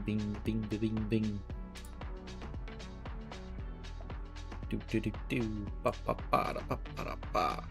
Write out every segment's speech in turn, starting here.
Bing, bing, bing, bing, bing. Do do do do. Ba ba ba da ba ba da ba.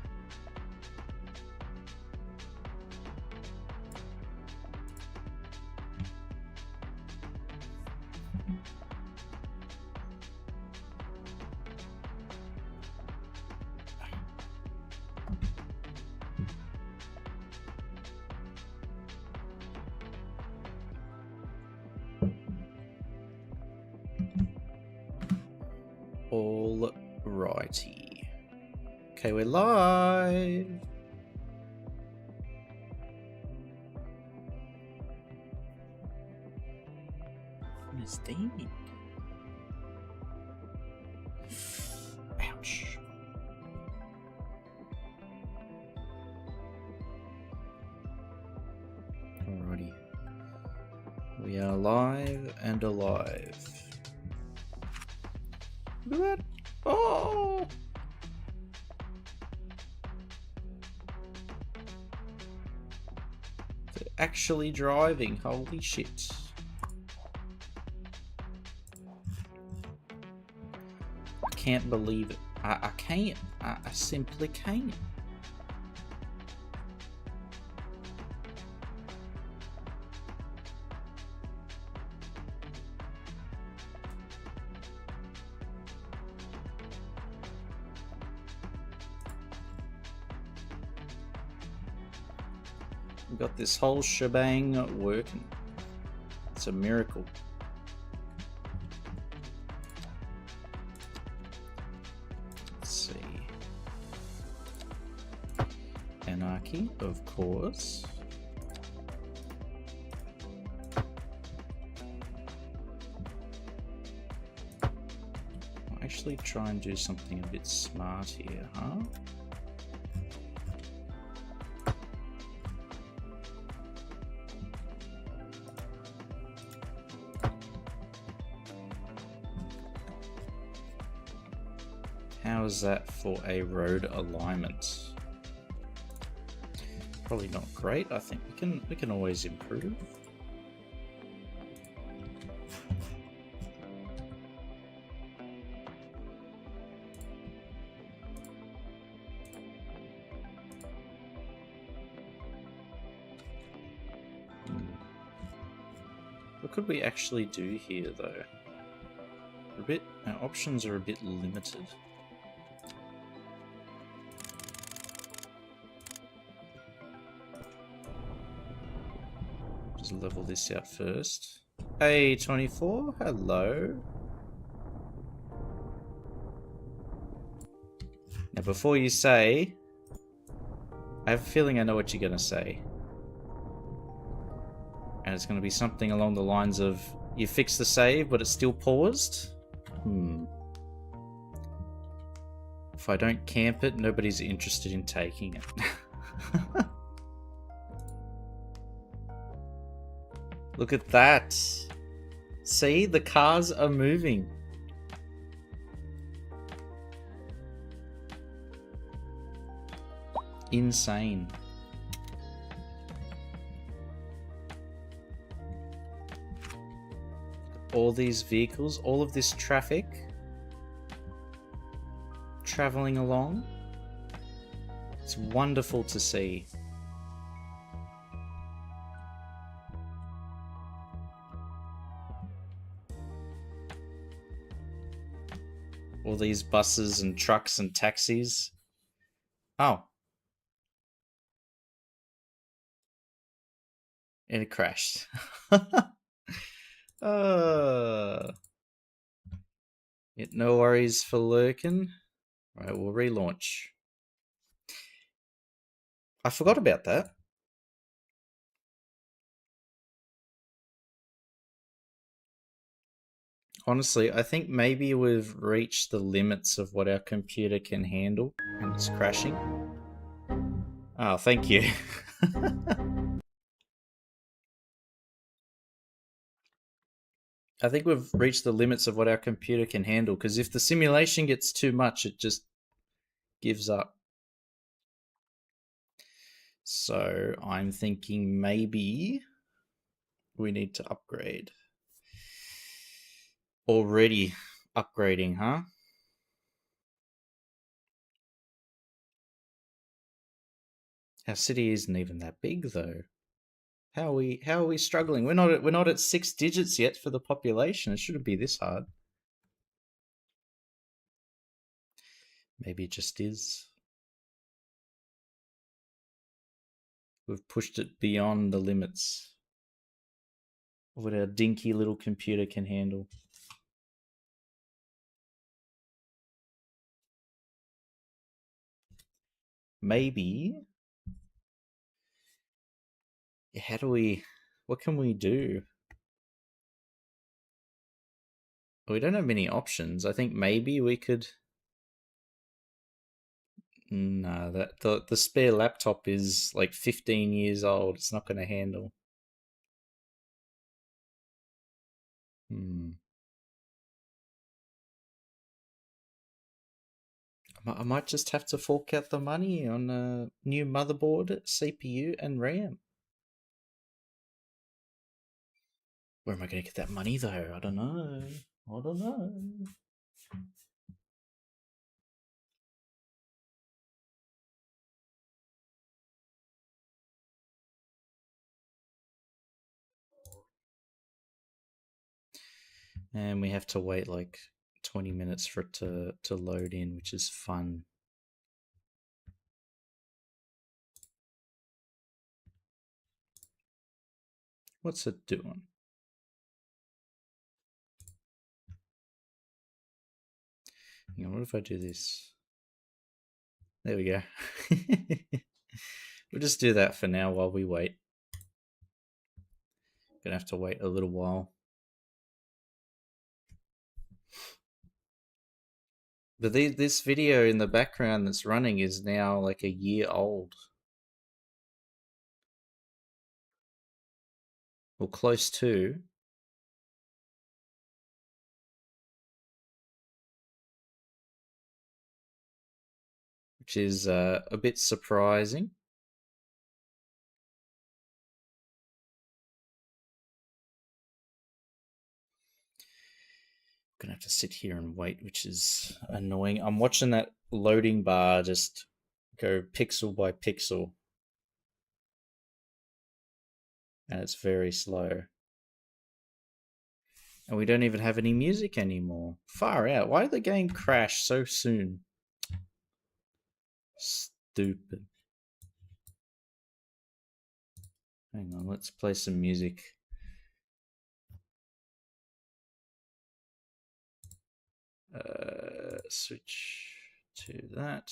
All righty. Okay, we're live. Mistake. Ouch. Alrighty. We are live and alive. Look at that. Oh! They're actually driving. Holy shit. I can't believe it. I can't. I simply can't. We've got this whole shebang working. It's a miracle. Let's see. Anarchy, of course. I'll actually try and do something a bit smart here, huh? How is that for a road alignment? Probably not great. I think we can always improve. What could we actually do here, though? Our options are a bit limited. Just level this out first. Hey, 24, hello. Now, before you say, I have a feeling I know what you're going to say. And it's going to be something along the lines of, you fixed the save, but it's still paused? If I don't camp it, nobody's interested in taking it. Look at that. See, the cars are moving. Insane. All these vehicles, all of this traffic traveling along. It's wonderful to see. All these buses and trucks and taxis. Oh. And it crashed. No worries for lurking. Right, we'll relaunch. I forgot about that. Honestly, I think maybe we've reached the limits of what our computer can handle, and it's crashing. Oh, thank you. I think we've reached the limits of what our computer can handle, because if the simulation gets too much, it just gives up. So I'm thinking maybe we need to upgrade. Already upgrading, huh? Our city isn't even that big though. How are we struggling? We're not at 6 digits yet for the population. It shouldn't be this hard. Maybe it just is. We've pushed it beyond the limits of what our dinky little computer can handle. Maybe. How do we? What can we do? We don't have many options. I think maybe we could. No, that the spare laptop is like 15 years old. It's not going to handle. Hmm. I might just have to fork out the money on a new motherboard, CPU, and RAM. Where am I going to get that money though? I don't know. I don't know. And we have to wait like 20 minutes for it to load in, which is fun. What's it doing? Hang on, what if I do this? There we go. We'll just do that for now while we wait. Gonna have to wait a little while. But this video in the background that's running is now like a year old. Or close to. Which is a bit surprising. Gonna have to sit here and wait, which is annoying. I'm watching that loading bar just go pixel by pixel, and it's very slow. And we don't even have any music anymore. Far out. Why did the game crash so soon? Stupid. Hang on, let's play some music. Switch to that.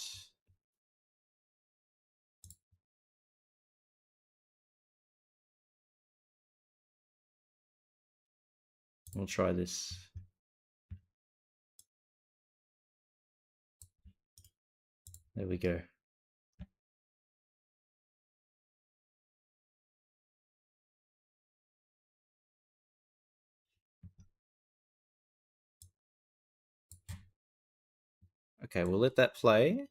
We'll try this. There we go. Okay, we'll let that play.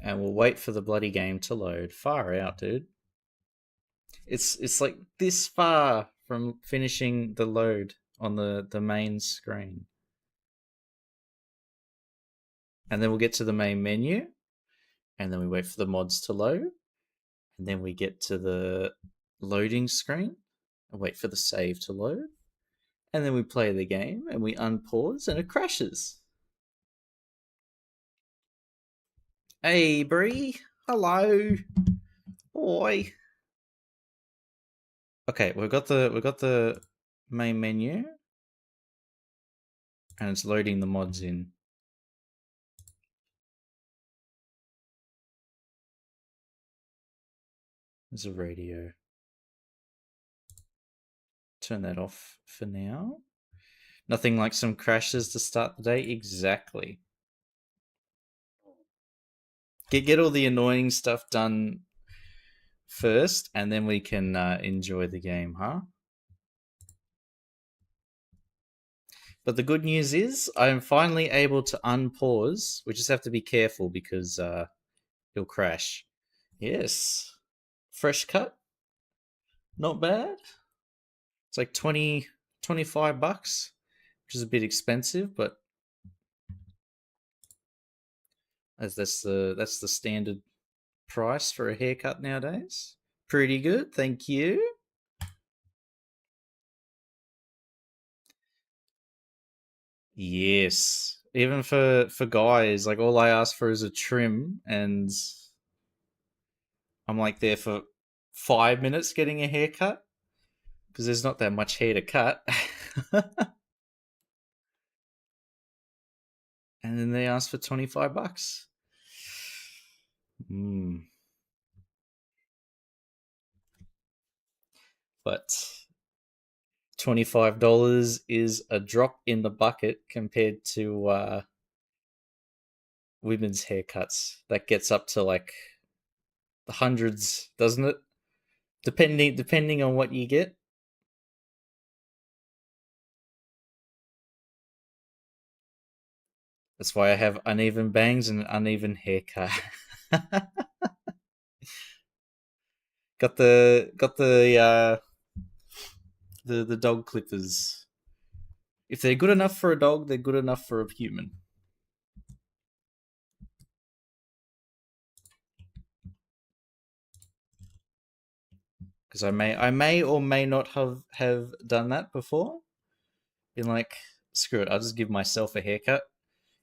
And we'll wait for the bloody game to load. Far out, dude. It's like this far from finishing the load on the main screen. And then we'll get to the main menu. And then we wait for the mods to load. And then we get to the loading screen and wait for the save to load. And then we play the game and we unpause and it crashes. Hey, Bree. Hello. Boy. Okay, we've got the main menu and it's loading the mods in. There's a radio. Turn that off for now. Nothing like some crashes to start the day. Exactly. Get all the annoying stuff done first, and then we can enjoy the game, huh? But the good news is I am finally able to unpause. We just have to be careful because he'll crash. Yes. Fresh cut. Not bad. It's like 20, 25 bucks, which is a bit expensive, but as that's the standard price for a haircut nowadays. Pretty good, thank you. Yes. Even for guys, like all I ask for is a trim, and I'm like there for 5 minutes getting a haircut because there's not that much hair to cut. And then they ask for 25 bucks. Mm. But $25 is a drop in the bucket compared to women's haircuts. That gets up to like the hundreds, doesn't it? Depending on what you get. That's why I have uneven bangs and an uneven haircut. got the dog clippers. If they're good enough for a dog, they're good enough for a human. Because I may or may not have done that before. Been like, screw it, I'll just give myself a haircut.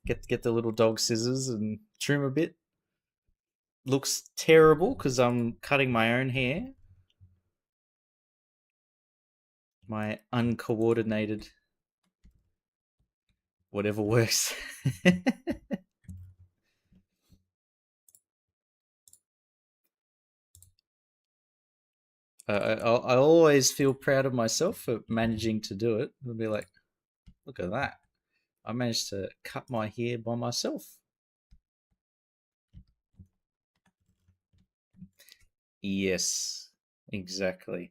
Get the little dog scissors and trim a bit. Looks terrible because I'm cutting my own hair. My uncoordinated whatever works. I always feel proud of myself for managing to do it. I'll be like, look at that. I managed to cut my hair by myself. Yes, exactly.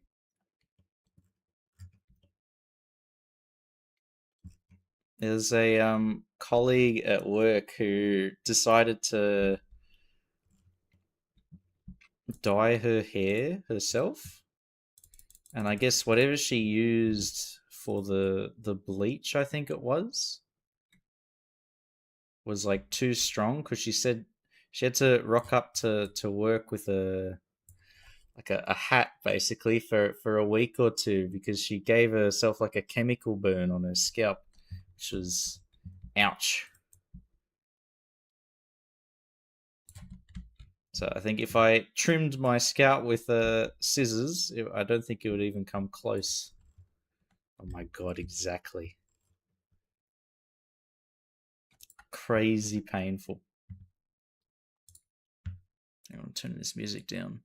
There's a colleague at work who decided to dye her hair herself, and I guess whatever she used for the bleach, I think it was like too strong because she said she had to rock up to work with a hat basically for a week or two because she gave herself like a chemical burn on her scalp, which was ouch. So I think if I trimmed my scalp with scissors, I don't think it would even come close. Oh my god, exactly. Crazy painful. I'm turning this music down.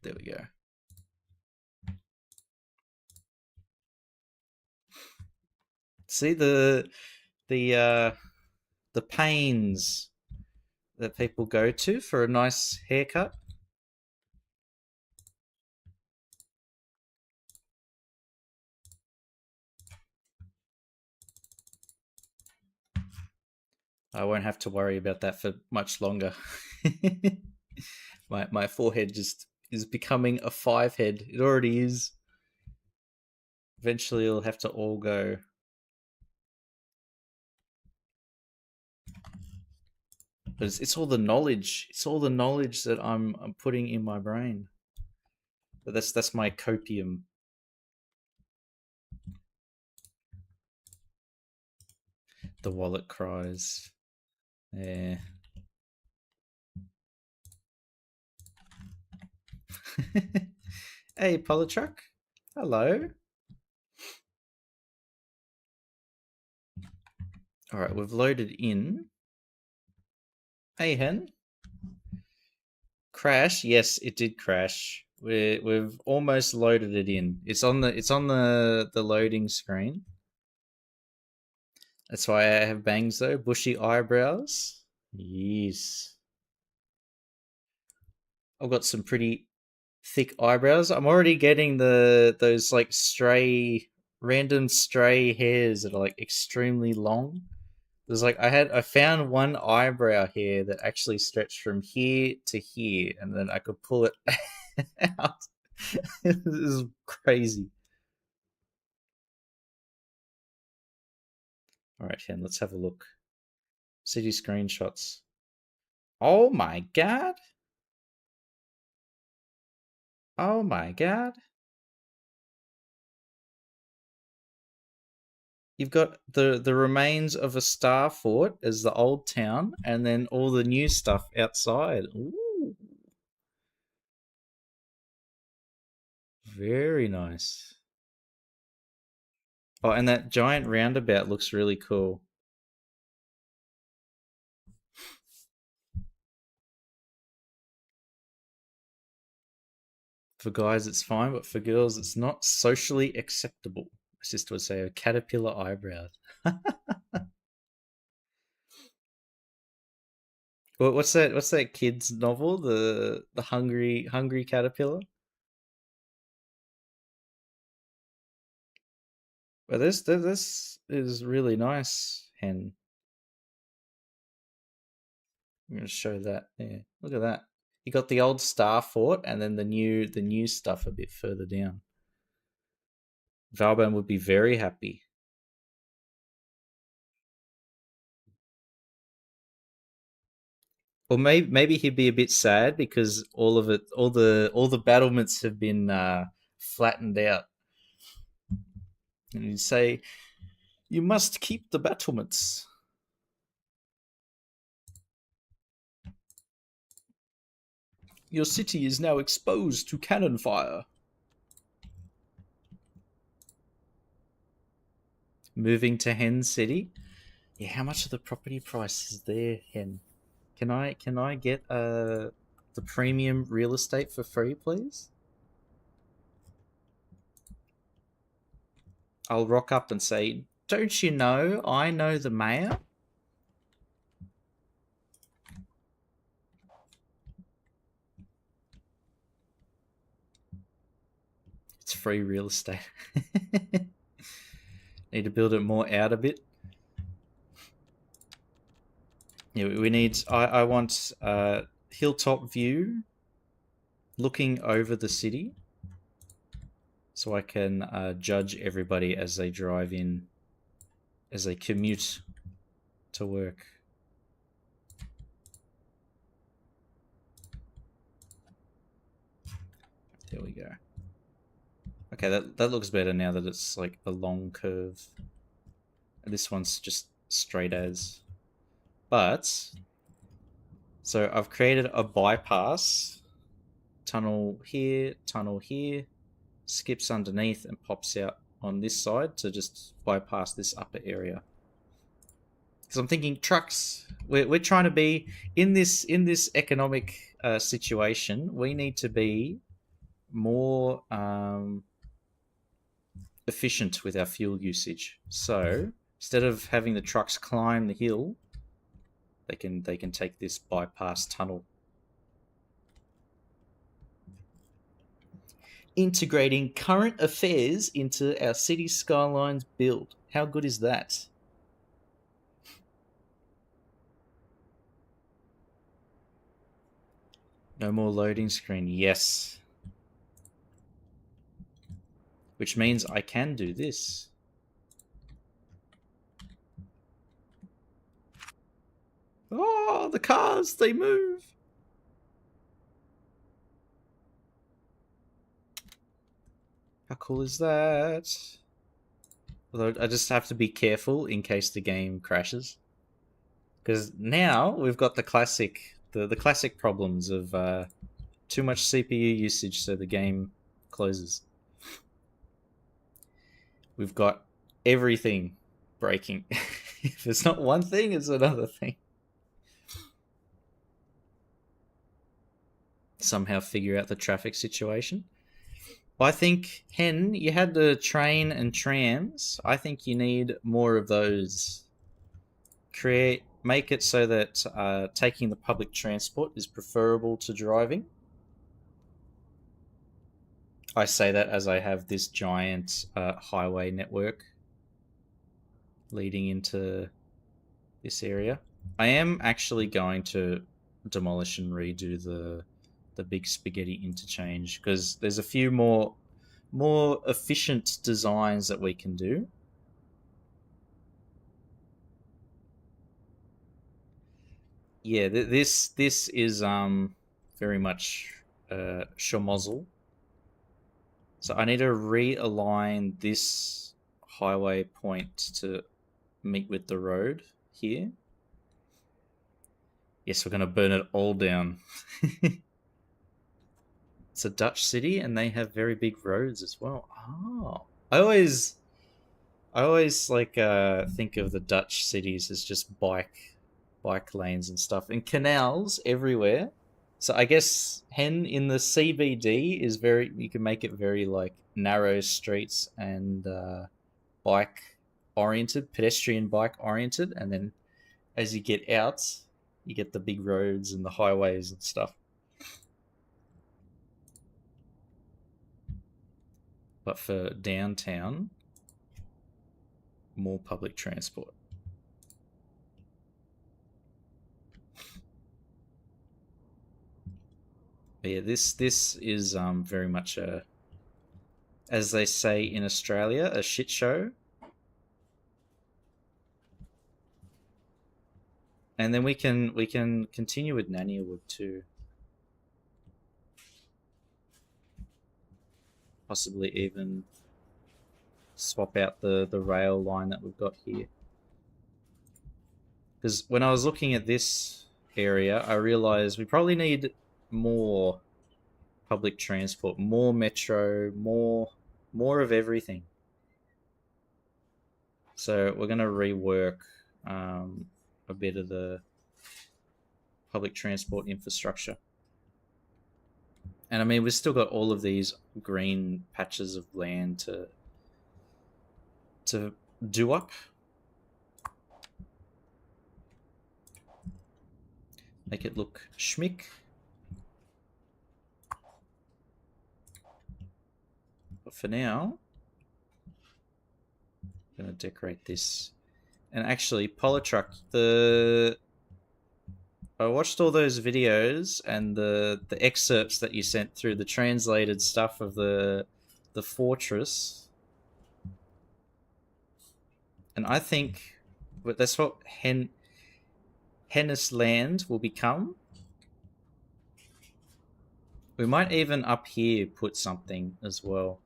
There we go. See the pains that people go to for a nice haircut. I won't have to worry about that for much longer. My forehead just is becoming a 5 head. It already is. Eventually, it'll have to all go. But it's all the knowledge. It's all the knowledge that I'm putting in my brain. But that's my copium. The wallet cries. Yeah. Hey, Polytruck. Hello. All right, we've loaded in. Hey, Hen. Crash? Yes, it did crash. We've almost loaded it in. It's on the loading screen. That's why I have bangs though. Bushy eyebrows. Yes. I've got some pretty thick eyebrows. I'm already getting those like random stray hairs that are like extremely long. There's like I found one eyebrow hair that actually stretched from here to here, and then I could pull it out. This is crazy. All right, Hen, let's have a look. City screenshots. Oh my god. Oh my god. You've got the remains of a star fort as the old town, and then all the new stuff outside. Ooh, very nice. Oh, and that giant roundabout looks really cool. For guys, it's fine, but for girls, it's not socially acceptable. My sister would say a caterpillar eyebrows. What's that? What's that kid's novel? The hungry caterpillar. Well, this is really nice, Hen. I'm going to show that. Yeah, look at that. You got the old Star Fort, and then the new stuff a bit further down. Valban would be very happy. Or maybe he'd be a bit sad because all of it, all the battlements have been flattened out, and he'd say, "You must keep the battlements." Your city is now exposed to cannon fire. Moving to Hen City. Yeah, how much of the property price is there, Hen? Can I get the premium real estate for free, please? I'll rock up and say, "Don't you know I know the mayor?" It's free real estate. Need to build it more out a bit. Yeah, we need. I want hilltop view, looking over the city, so I can judge everybody as they drive in, as they commute to work. There we go. Okay, that looks better now that it's like a long curve. This one's just straight as. But so I've created a bypass tunnel here, skips underneath and pops out on this side to just bypass this upper area. Because I'm thinking trucks. We're trying to be in this economic situation. We need to be more efficient with our fuel usage. So instead of having the trucks climb the hill, they can take this bypass tunnel. Integrating current affairs into our city skylines build. How good is that? No more loading screen. Yes. Which means I can do this. Oh, the cars, they move. How cool is that? Although I just have to be careful in case the game crashes. Because now we've got the classic problems of too much CPU usage, so the game closes. We've got everything breaking. If it's not one thing, it's another thing. Somehow figure out the traffic situation. I think, Hen, you had the train and trams. I think you need more of those. Make it so that taking the public transport is preferable to driving. I say that as I have this giant highway network leading into this area. I am actually going to demolish and redo the big spaghetti interchange, because there's a few more efficient designs that we can do. Yeah, this is very much schmozzle. So I need to realign this highway point to meet with the road here. Yes, we're going to burn it all down. It's a Dutch city, and they have very big roads as well. Oh, I always like think of the Dutch cities as just bike lanes and stuff, and canals everywhere. So I guess Hen in the CBD is very. You can make it very like narrow streets and bike oriented, pedestrian bike oriented, and then as you get out, you get the big roads and the highways and stuff. But for downtown, more public transport. But yeah, this is very much a, as they say in Australia, a shit show. And then we can continue with Nannywood too. Possibly even swap out the rail line that we've got here. Because when I was looking at this area, I realized we probably need more public transport, more metro, more of everything. So we're going to rework a bit of the public transport infrastructure. And I mean, we've still got all of these green patches of land to do up. Make it look schmick. But for now, I'm going to decorate this. And actually, Polytruck, I watched all those videos and the excerpts that you sent through, the translated stuff of the fortress. And I think that's what Hennis Land will become. We might even up here put something as well,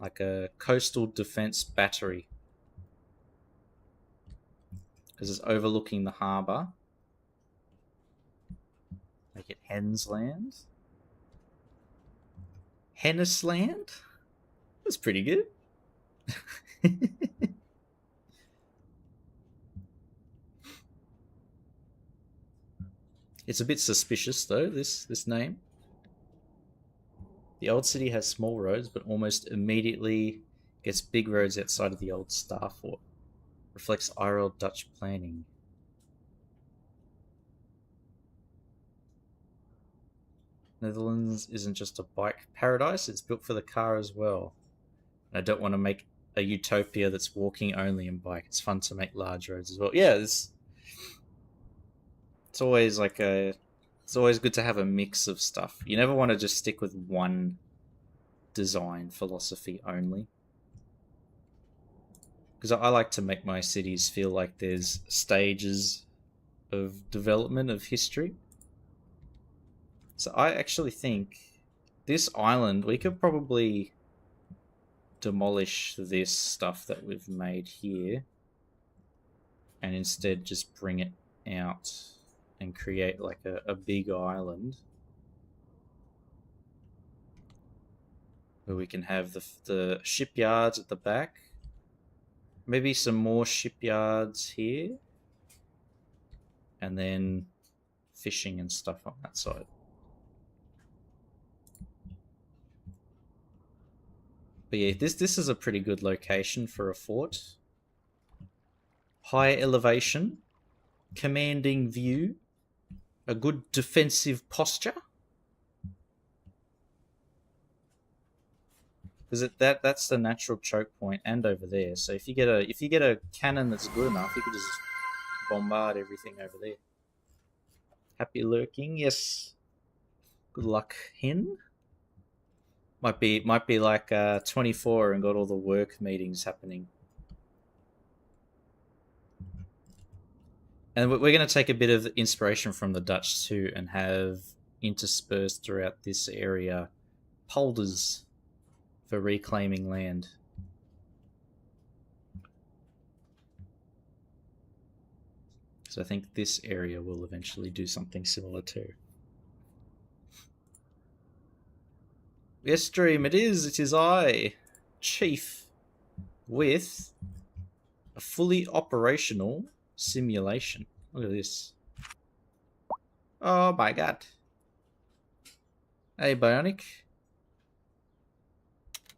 like a coastal defense battery, because it's overlooking the harbour. Make it Hens Land. Hennis Land? That's pretty good. It's a bit suspicious though, this name. The old city has small roads, but almost immediately gets big roads outside of the old Star Fort. Reflects IRL Dutch planning. Netherlands isn't just a bike paradise, it's built for the car as well. And I don't want to make a utopia that's walking only and bike. It's fun to make large roads as well. Yeah, it's always like it's always good to have a mix of stuff. You never want to just stick with one design philosophy only. Because I like to make my cities feel like there's stages of development of history. So I actually think this island, we could probably demolish this stuff that we've made here and instead just bring it out and create like a big island where we can have the shipyards at the back, maybe some more shipyards here, and then fishing and stuff on that side. But yeah, this is a pretty good location for a fort. High elevation, commanding view, a good defensive posture. Because that's the natural choke point, and over there. So if you get a cannon that's good enough, you could just bombard everything over there. Happy lurking, yes. Good luck, hen. Might be like 24 and got all the work meetings happening. And we're going to take a bit of inspiration from the Dutch too, and have interspersed throughout this area polders for reclaiming land. So I think this area will eventually do something similar too. Yes, stream, it is. It is I, Chief, with a fully operational simulation. Look at this. Oh my god. Hey, Bionic.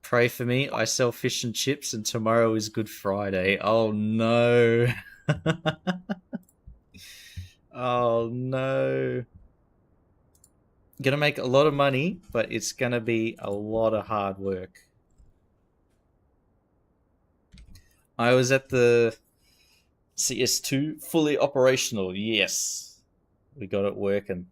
Pray for me. I sell fish and chips, and tomorrow is Good Friday. Oh no. Oh no. Gonna make a lot of money, but it's gonna be a lot of hard work. I was at the CS2 fully operational. Yes. We got it working.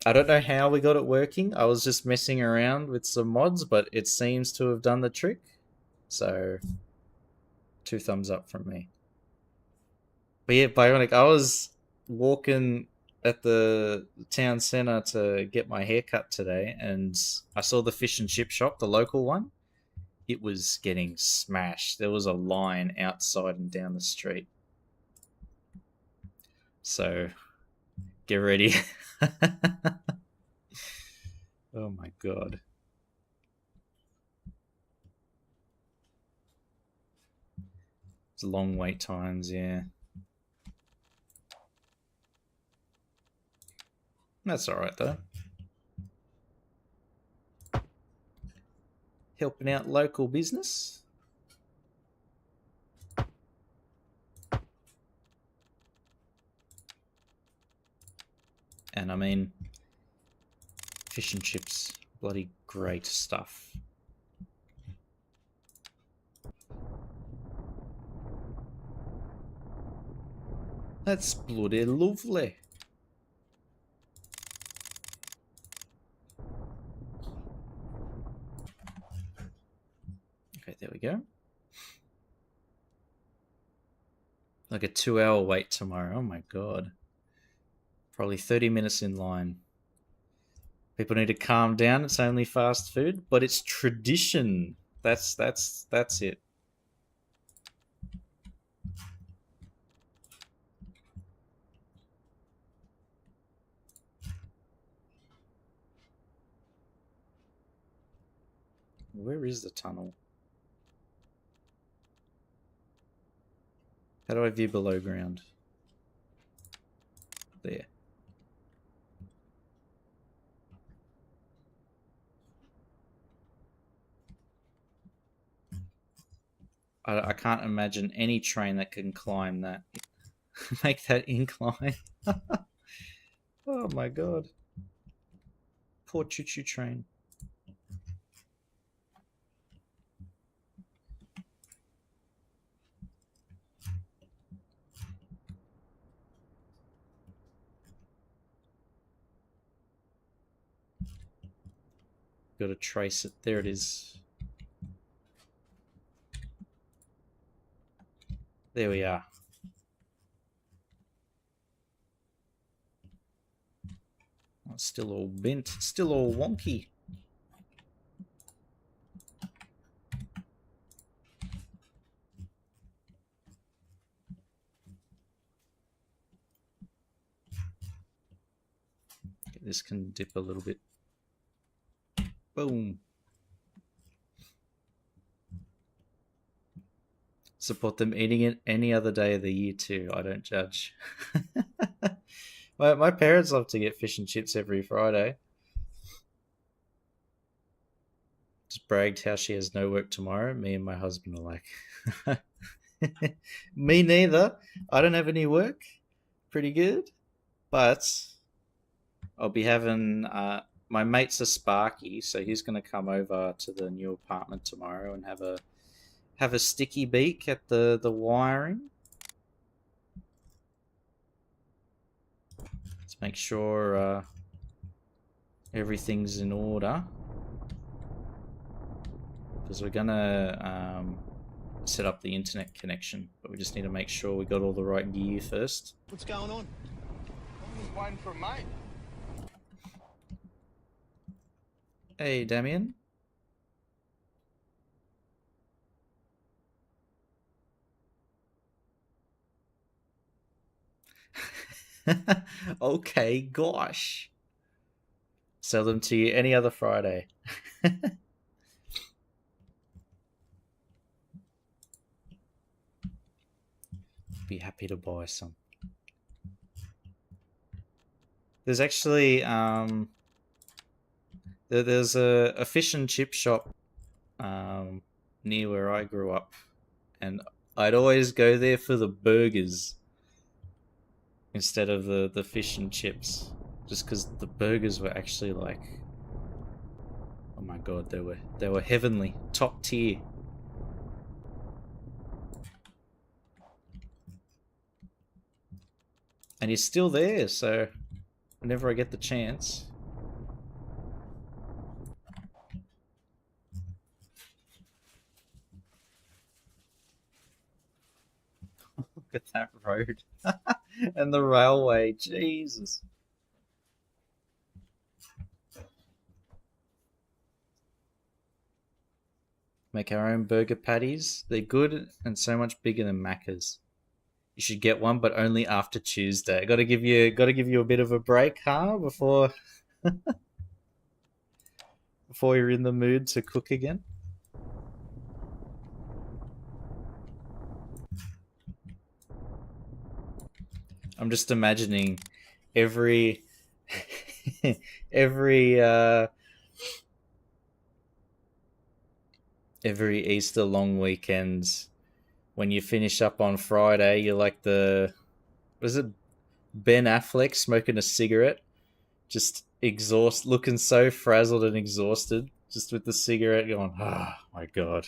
I don't know how we got it working. I was just messing around with some mods, but it seems to have done the trick. So, 2 thumbs up from me. But yeah, Bionic, I was walking at the town centre to get my hair cut today, and I saw the fish and chip shop, the local one. It was getting smashed. There was a line outside and down the street. So, get ready. Oh my god. It's long wait times, yeah. That's alright though. Helping out local business. And I mean, fish and chips, bloody great stuff. That's bloody lovely. Okay, there we go. Like a 2-hour wait tomorrow. Oh my god. Probably 30 minutes in line. People need to calm down. It's only fast food, but it's tradition. That's it. Where is the tunnel? How do I view below ground? There. I can't imagine any train that can climb that. Make that incline. Oh my god. Poor choo-choo train. Got to trace it. There it is. There we are. Oh, it's still all bent. Still all wonky. Okay, this can dip a little bit. Boom. Support them eating it any other day of the year too. I don't judge. My parents love to get fish and chips every Friday. Just bragged how she has no work tomorrow. Me and my husband are like, me neither. I don't have any work. Pretty good. But I'll be having my mate's a Sparky, so he's going to come over to the new apartment tomorrow and have a sticky beak at the wiring. Let's make sure everything's in order. Because we're gonna set up the internet connection, but we just need to make sure we got all the right gear first. What's going on? I'm just waiting for a mate. Hey, Damien. Okay, gosh. Sell them to you any other Friday. Be happy to buy some. There's actually there's a fish and chip shop near where I grew up, and I'd always go there for the burgers instead of the fish and chips, just because the burgers were actually like, oh my god, they were heavenly, top tier. And he's still there, so whenever I get the chance. Look at that road. And the railway, Jesus. Make our own burger patties. They're good and so much bigger than Macca's. You should get one, but only after Tuesday. Got to give you a bit of a break, huh? Before you're in the mood to cook again. I'm just imagining every every Easter long weekend, when you finish up on Friday, you're like was it Ben Affleck smoking a cigarette, just looking so frazzled and exhausted, just with the cigarette, going, oh my god.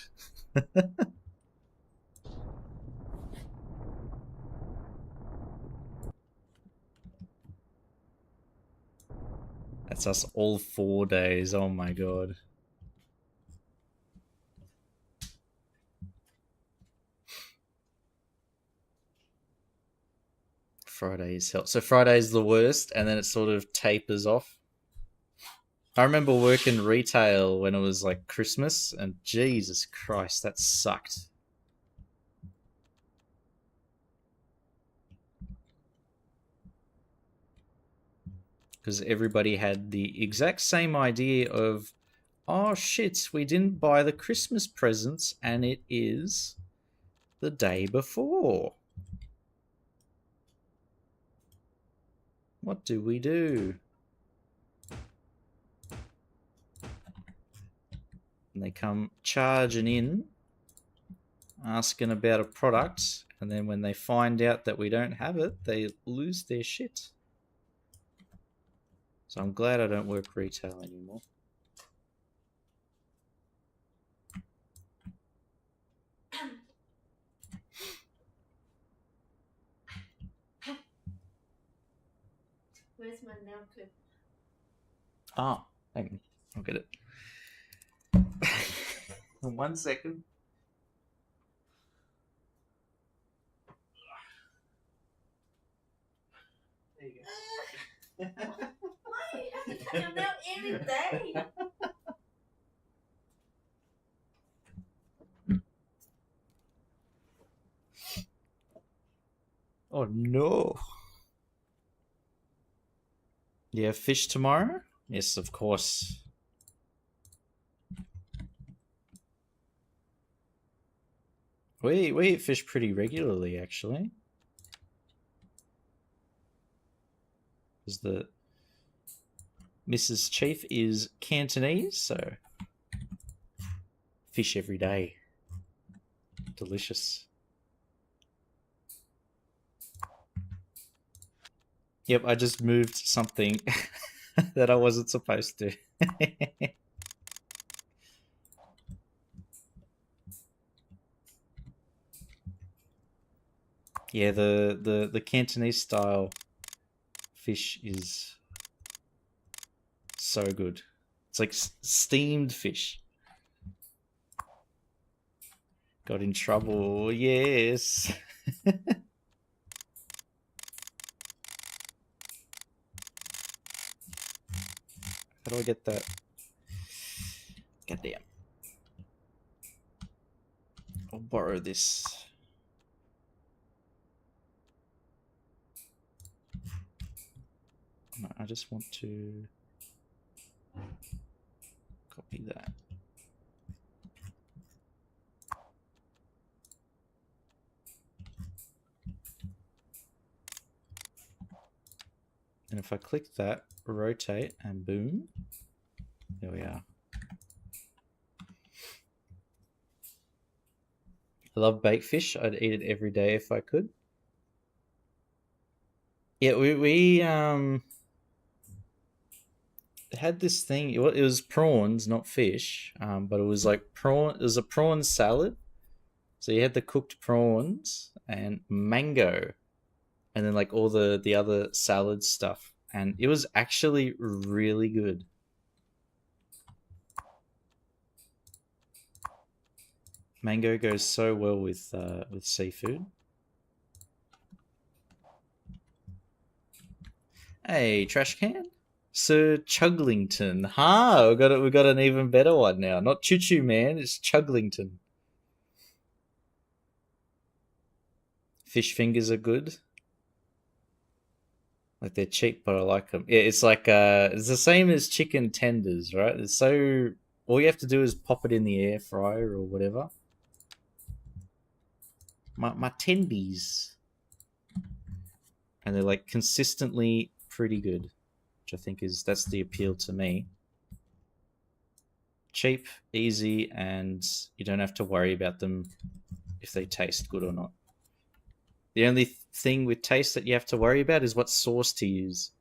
That's us all 4 days. Oh my god. Friday is hell. So Friday is the worst, and then it sort of tapers off. I remember working retail when it was like Christmas, and Jesus Christ, that sucked. Because everybody had the exact same idea of, oh shit, we didn't buy the Christmas presents, and it is the day before. What do we do? And they come charging in, asking about a product, and then when they find out that we don't have it, they lose their shit. So I'm glad I don't work retail anymore. Where's my nail clip? Ah, hang on. I'll get it. 1 second. There you go. Why? You have to cut your nail every day. Oh no. You have fish tomorrow? Yes, of course. We eat fish pretty regularly, actually. Because the Mrs. Chief is Cantonese, so fish every day. Delicious. Yep, I just moved something that I wasn't supposed to. Yeah, the Cantonese style fish is So good. It's like steamed fish. Got in trouble. Yes. How do I get that? Goddamn. I'll borrow this. No, I just want to copy that. And if I click that, rotate, and boom, there we are. I love baked fish. I'd eat it every day if I could. Yeah, we had this thing. It was prawns, not fish, but it was like prawn. It was a prawn salad. So you had the cooked prawns and mango, and then like all the other salad stuff, and it was actually really good. Mango goes so well with seafood. Hey, trash can. Sir Chuglington. Ha! We got it. We got an even better one now. Not Choo Choo Man. It's Chuglington. Fish fingers are good. Like they're cheap, but I like them. Yeah, it's like it's the same as chicken tenders, right? It's so all you have to do is pop it in the air fryer or whatever. My tendies, and they're like consistently pretty good, which I think that's the appeal to me. Cheap, easy, and you don't have to worry about them if they taste good or not. The only thing with taste that you have to worry about is what sauce to use.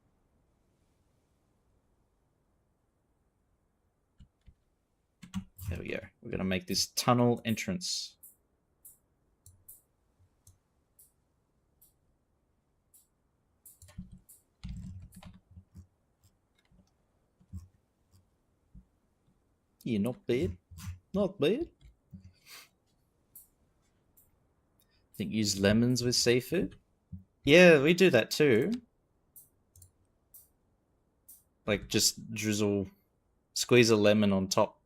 There we go. We're going to make this tunnel entrance. Yeah, not bad. Not bad. Think use lemons with seafood. Yeah, we do that too. Like just drizzle, squeeze a lemon on top.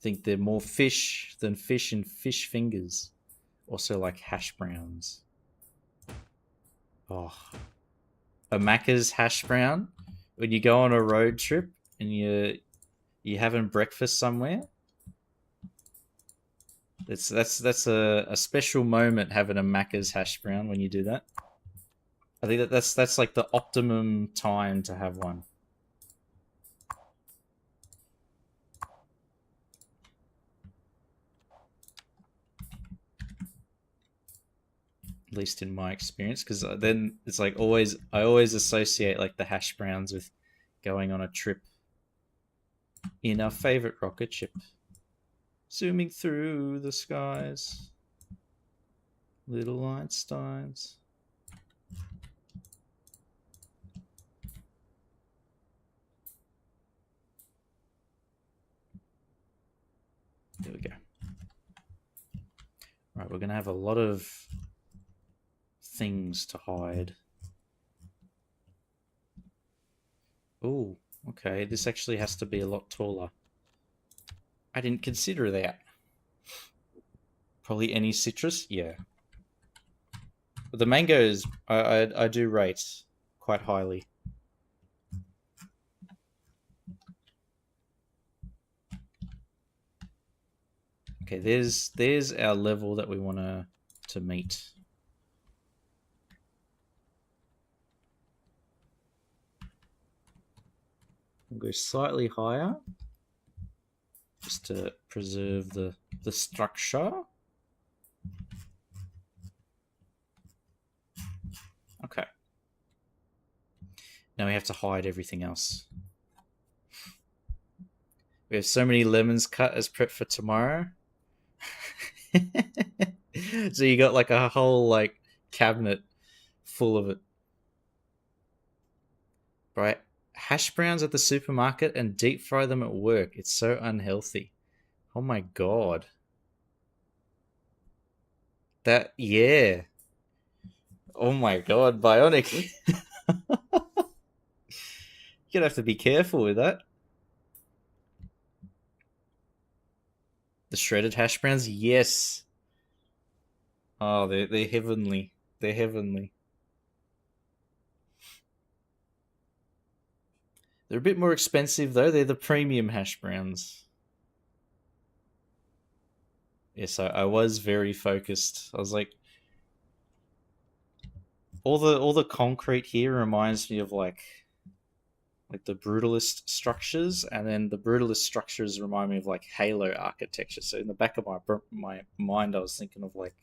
Think they're more fish than fish and fish fingers. Also like hash browns. Oh, a Macca's hash brown when you go on a road trip and you're having breakfast somewhere. That's a special moment having a Macca's hash brown when you do that. I think that's like the optimum time to have one. At least in my experience, because then it's like I always associate like the hash browns with going on a trip in our favorite rocket ship, zooming through the skies, little Einsteins. There we go. All right, we're gonna have a lot of things to hide. Oh, okay. This actually has to be a lot taller. I didn't consider that. Probably any citrus, yeah. But the mangoes, I do rate quite highly. Okay, there's our level that we want to meet. We'll go slightly higher, just to preserve the structure. Okay. Now we have to hide everything else. We have so many lemons cut as prep for tomorrow. So you got like a whole like cabinet full of it. Right? Hash browns at the supermarket and deep fry them at work. It's so unhealthy. Oh my god. That, yeah. Oh my god, Bionic. You're gonna have to be careful with that. The shredded hash browns, yes. Oh, they're heavenly. They're heavenly. They're a bit more expensive though. They're the premium hash browns. Yes, I was very focused. I was like, all the concrete here reminds me of like the brutalist structures, and then the brutalist structures remind me of like Halo architecture. So in the back of my mind, I was thinking of like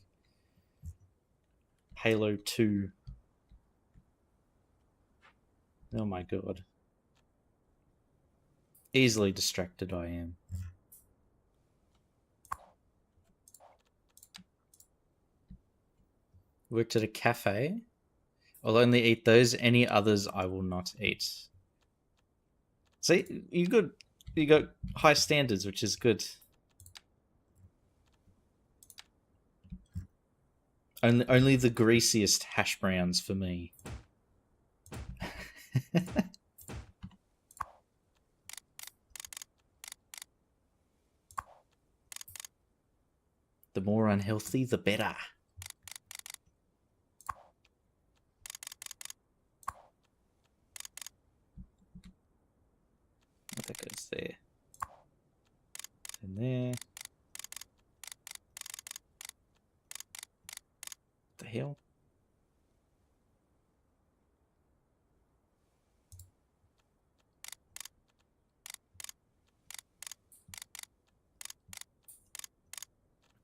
Halo 2. Oh my god. Easily distracted I am. Worked at a cafe. I'll only eat those. Any others I will not eat. See, you good. You got high standards, which is good. Only the greasiest hash browns for me. The more unhealthy, the better. That goes there. And there. The hell?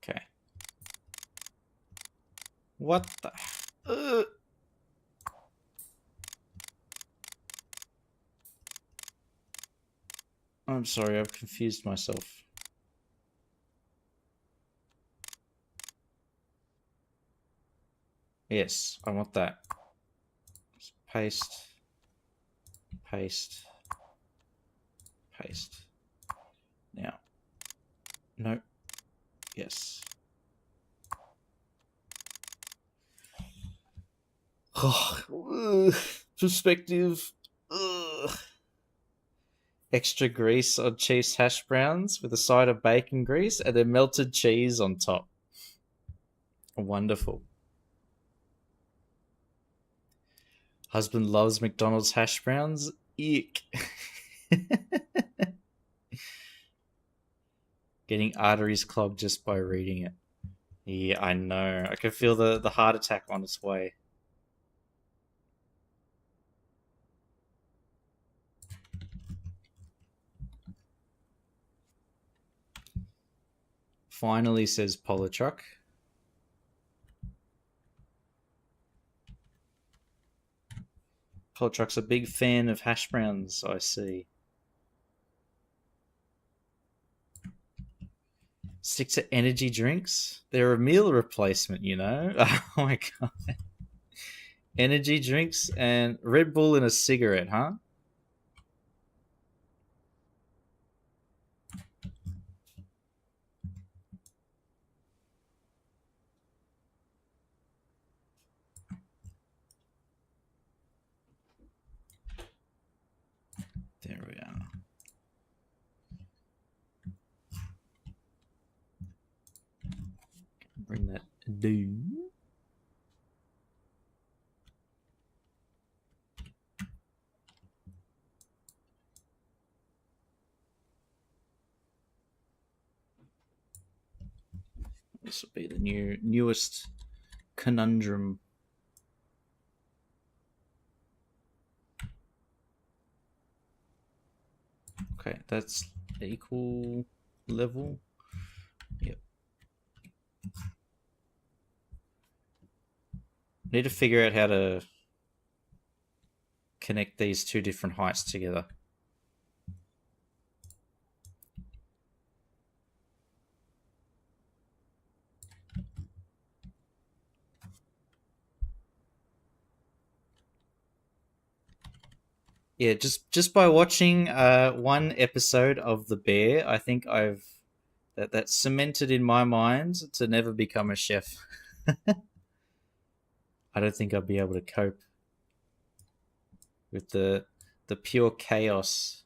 Okay. What the? I'm sorry, I've confused myself. Yes, I want that. Paste. Paste. Paste. Now. No. Yes. Oh, perspective. Ugh. Extra grease on cheese hash browns with a side of bacon grease and then melted cheese on top. Wonderful. Husband loves McDonald's hash browns. Eek. Getting arteries clogged just by reading it. Yeah, I know. I can feel the heart attack on its way. Finally, says Politruck. Politruck's a big fan of hash browns, I see. Stick to energy drinks? They're a meal replacement, you know? Oh my god. Energy drinks and Red Bull and a cigarette, huh? There we are. Bring that down. This will be the newest conundrum. Okay, that's equal level. Yep. Need to figure out how to connect these two different heights together. Yeah, just by watching one episode of The Bear, I think that's cemented in my mind to never become a chef. I don't think I'd be able to cope with the pure chaos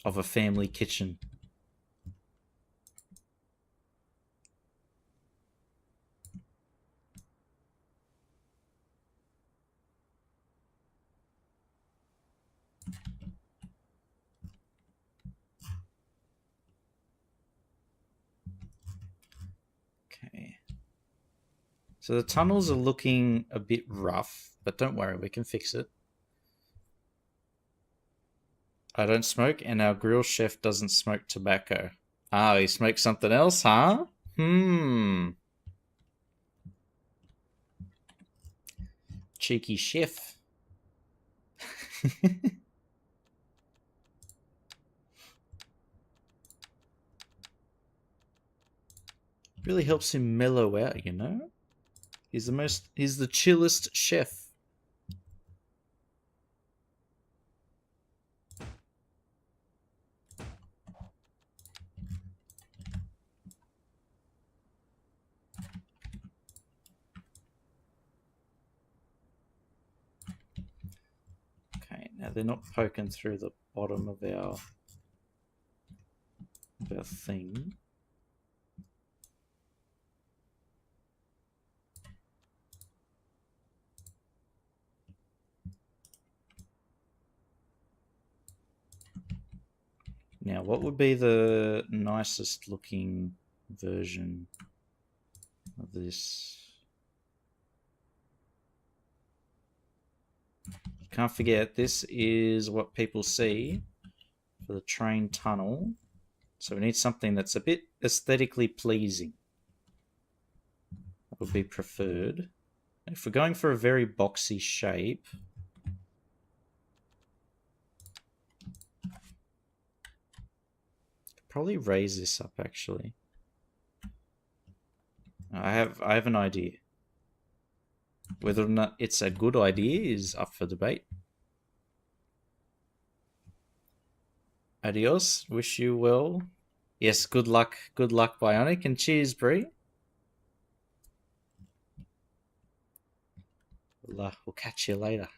of a family kitchen. Okay. So the tunnels are looking a bit rough, but don't worry, we can fix it. I don't smoke, and our grill chef doesn't smoke tobacco. Ah, he smokes something else, huh? Cheeky chef. Really helps him mellow out, you know? He's the chillest chef. Okay, now they're not poking through the bottom of our thing. Now, what would be the nicest looking version of this? Can't forget, this is what people see for the train tunnel. So we need something that's a bit aesthetically pleasing. That would be preferred. If we're going for a very boxy shape, probably raise this up actually. I have an idea. Whether or not it's a good idea is up for debate. Adios. Wish you well. Yes, good luck. Good luck, Bionic, and cheers, Bree. We'll catch you later.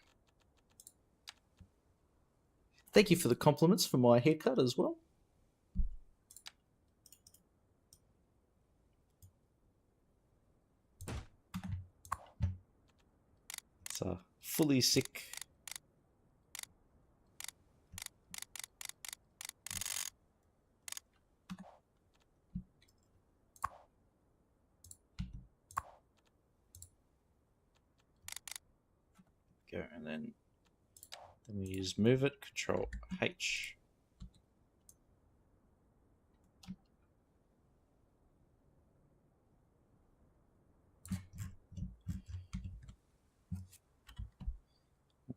Thank you for the compliments for my haircut as well. It's fully sick. Go, and then we use move it, Control H.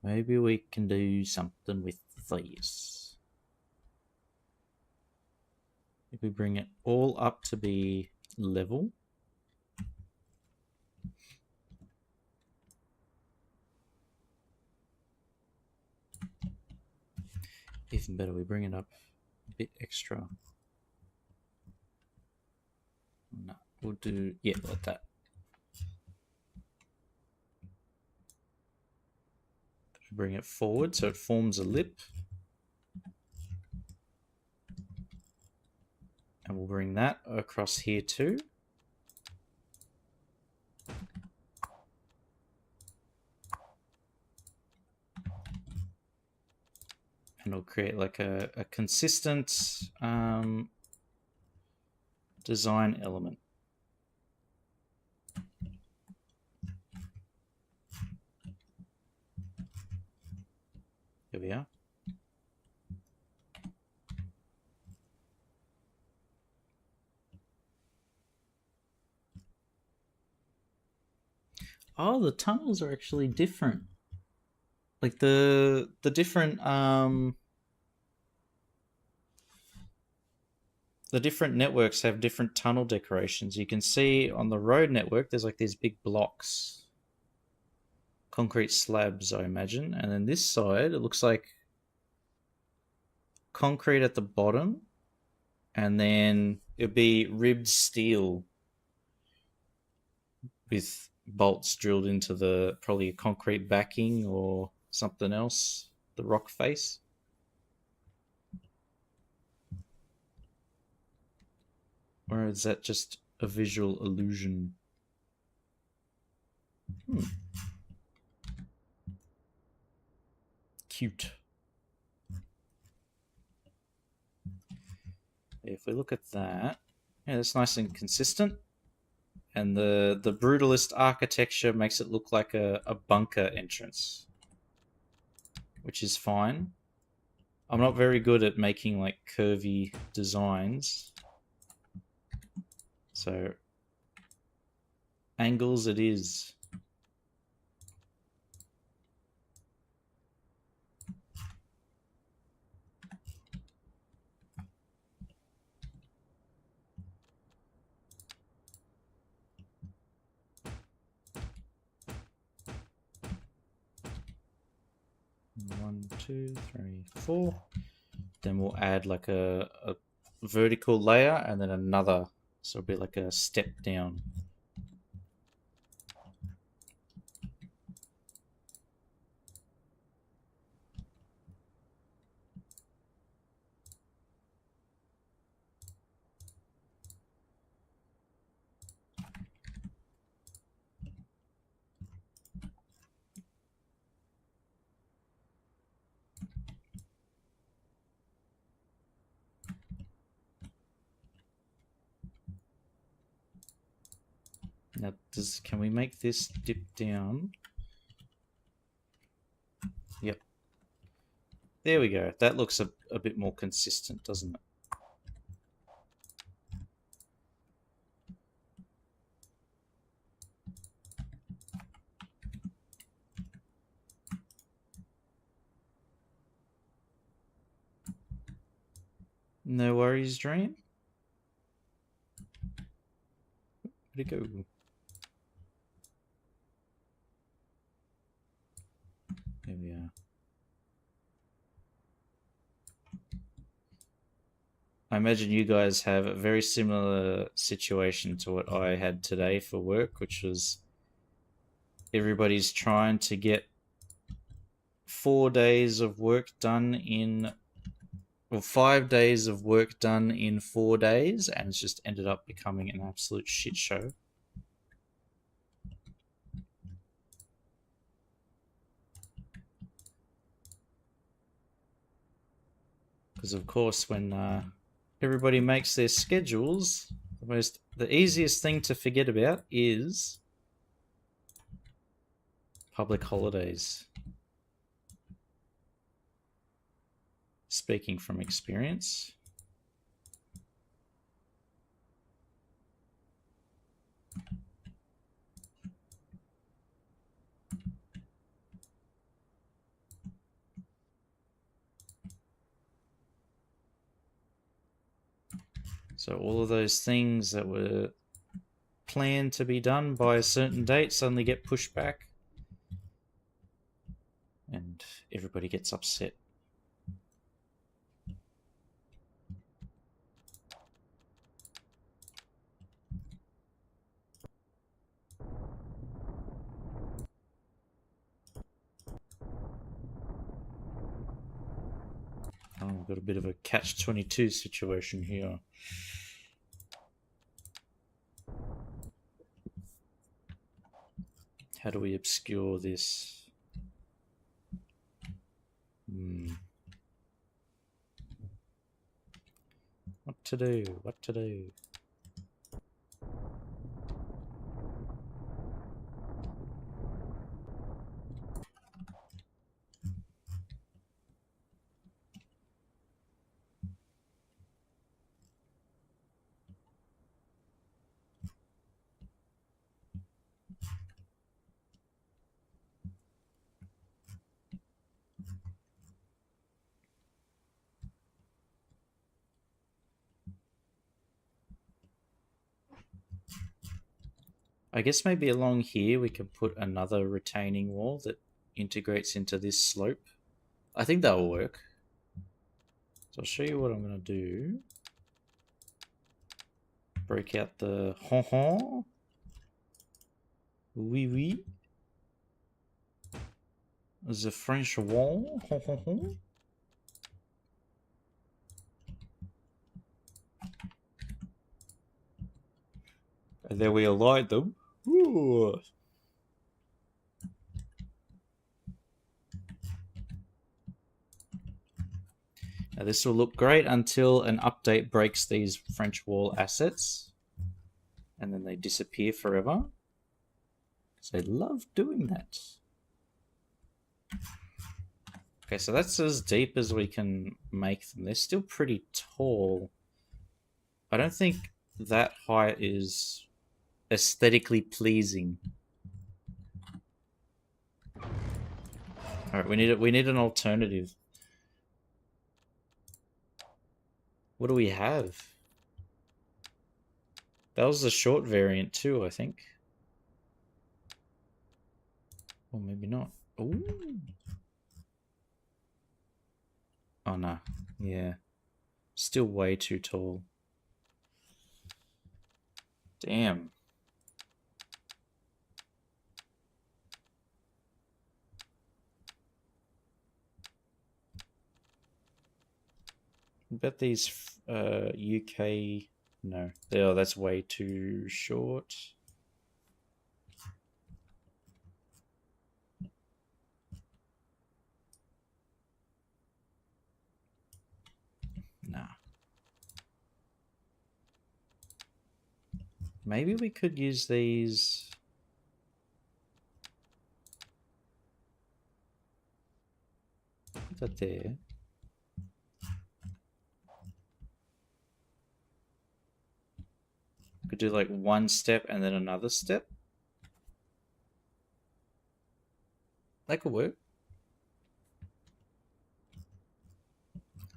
Maybe we can do something with these. If we bring it all up to be level. Even better, we bring it up a bit extra. No, we'll do, yeah, like that. Bring it forward so it forms a lip. And we'll bring that across here too. And it'll create like a consistent design element. Here we are. Oh, the tunnels are actually different. Like the different networks have different tunnel decorations. You can see on the road network there's like these big blocks. concrete slabs, I imagine. And then this side, it looks like concrete at the bottom, and then it'd be ribbed steel with bolts drilled into the probably concrete backing or something else, the rock face. Or is that just a visual illusion? Cute. If we look at that, yeah, that's nice and consistent. And the brutalist architecture makes it look like a bunker entrance, which is fine. I'm not very good at making like curvy designs, so angles it is. One, two, three, four. Then we'll add like a vertical layer and then another, so it'll be like a step down. Now, can we make this dip down? Yep. There we go. That looks a bit more consistent, doesn't it? No worries, Dream. Where'd it go? There we are. I imagine you guys have a very similar situation to what I had today for work, which was everybody's trying to get 4 days of work done in, or 5 days of work done in 4 days, and it's just ended up becoming an absolute shit show. Because of course, when everybody makes their schedules, the easiest thing to forget about is public holidays. Speaking from experience. So all of those things that were planned to be done by a certain date suddenly get pushed back, and everybody gets upset. Oh, we've got a bit of a catch-22 situation here. How do we obscure this? What to do? What to do? I guess maybe along here we can put another retaining wall that integrates into this slope. I think that'll work. So I'll show you what I'm going to do. Break out the hon. Oui, oui. The French wall. And then we align them. Ooh. Now this will look great until an update breaks these French wall assets. And then they disappear forever. Because they love doing that. Okay, so that's as deep as we can make them. They're still pretty tall. I don't think that height is aesthetically pleasing. Alright, we need an alternative. What do we have? That was the short variant too, I think. Or maybe not. Ooh. Oh no. Yeah. Still way too tall. Damn. I bet these UK... No. Oh, that's way too short. Nah. Maybe we could use these... Put that there. Could do like one step and then another step. That could work.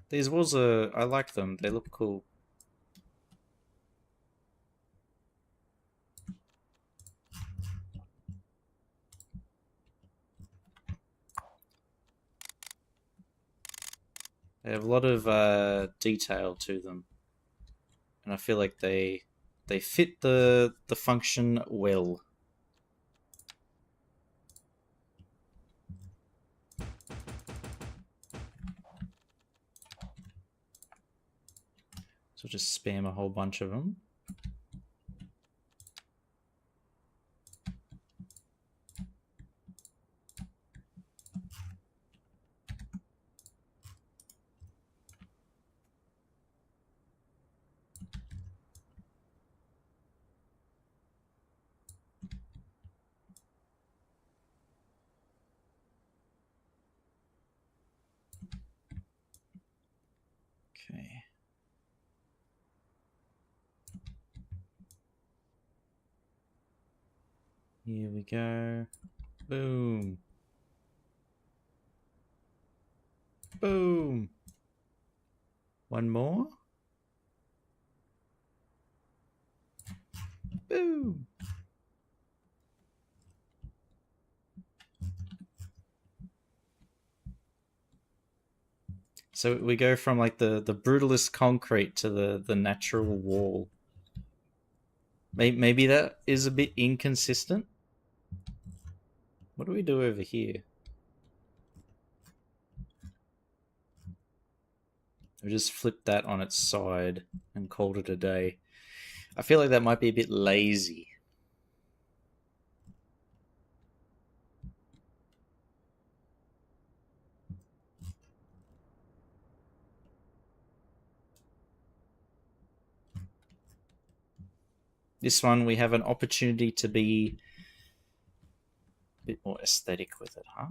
These walls are... I like them. They look cool. They have a lot of detail to them. And I feel like they fit the function well. So just spam a whole bunch of them. Okay. Here we go. Boom. Boom. One more. Boom. So we go from like the brutalist concrete to the natural wall. Maybe that is a bit inconsistent. What do we do over here? We just flipped that on its side and called it a day. I feel like that might be a bit lazy. This one, we have an opportunity to be a bit more aesthetic with it, huh?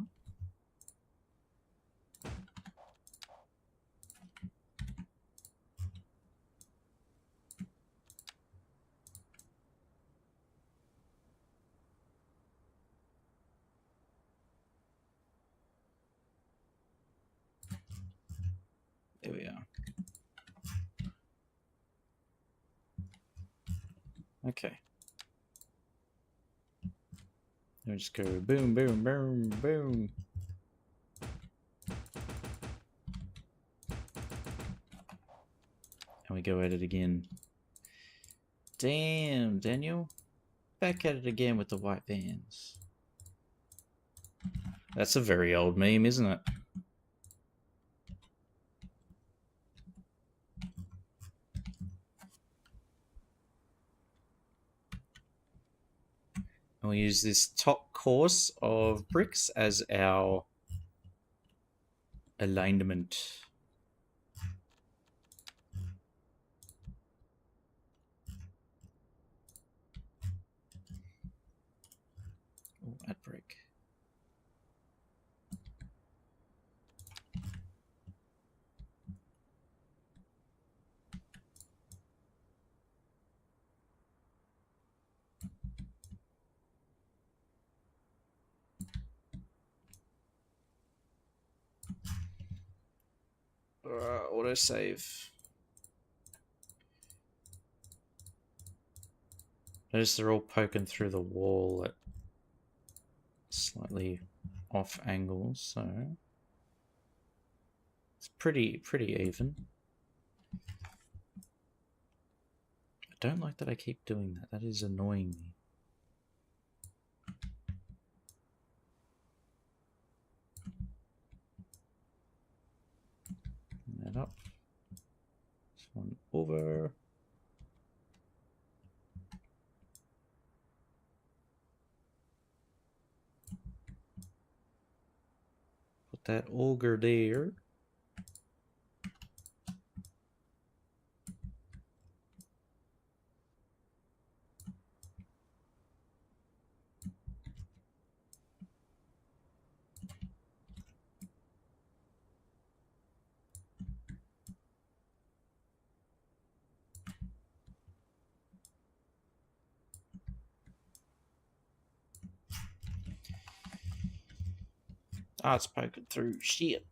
There we are. Okay. Then we just go boom, boom, boom, boom. And we go at it again. Damn, Daniel. Back at it again with the white vans. That's a very old meme, isn't it? And we use this top course of bricks as our alignment. Oh, add brick. Autosave. Notice they're all poking through the wall at slightly off angles, so it's pretty even. I don't like that I keep doing that. That is annoying me. That up. This one over. Put that auger there. Ah, it's poking through. Shit.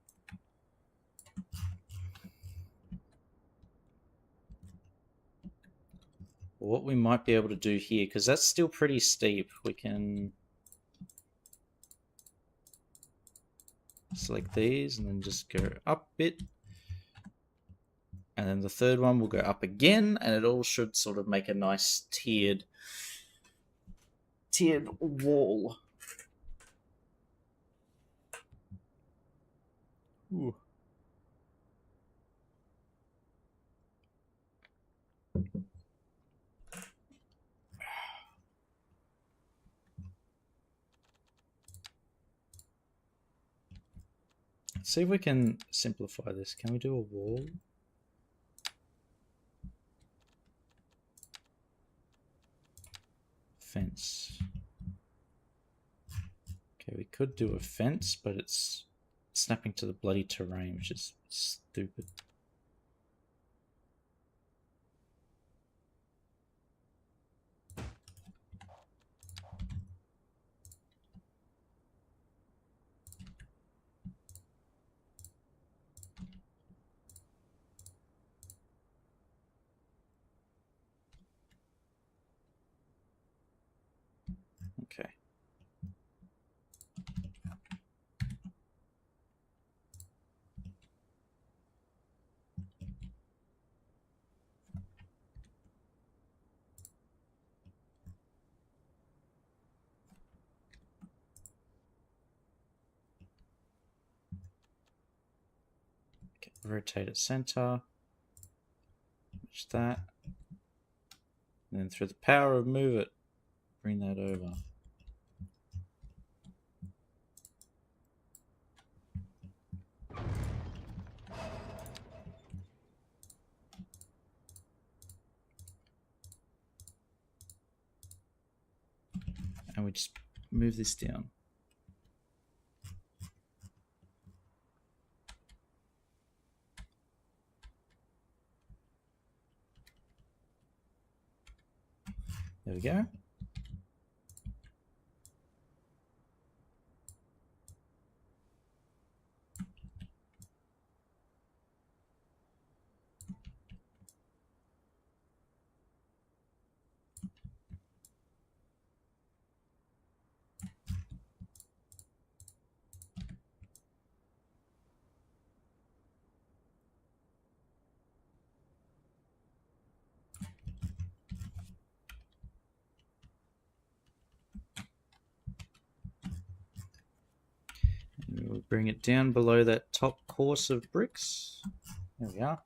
What we might be able to do here, because that's still pretty steep, we can select these and then just go up a bit. And then the third one will go up again, and it all should sort of make a nice tiered wall. Ooh. Let's see if we can simplify this. Can we do a wall? Fence. Okay, we could do a fence, but it's snapping to the bloody terrain, which is stupid. Okay. Okay, rotate at center. Match that. And then through the power of move it, bring that over. And we just move this down. There we go. Bring it down below that top course of bricks. There we are.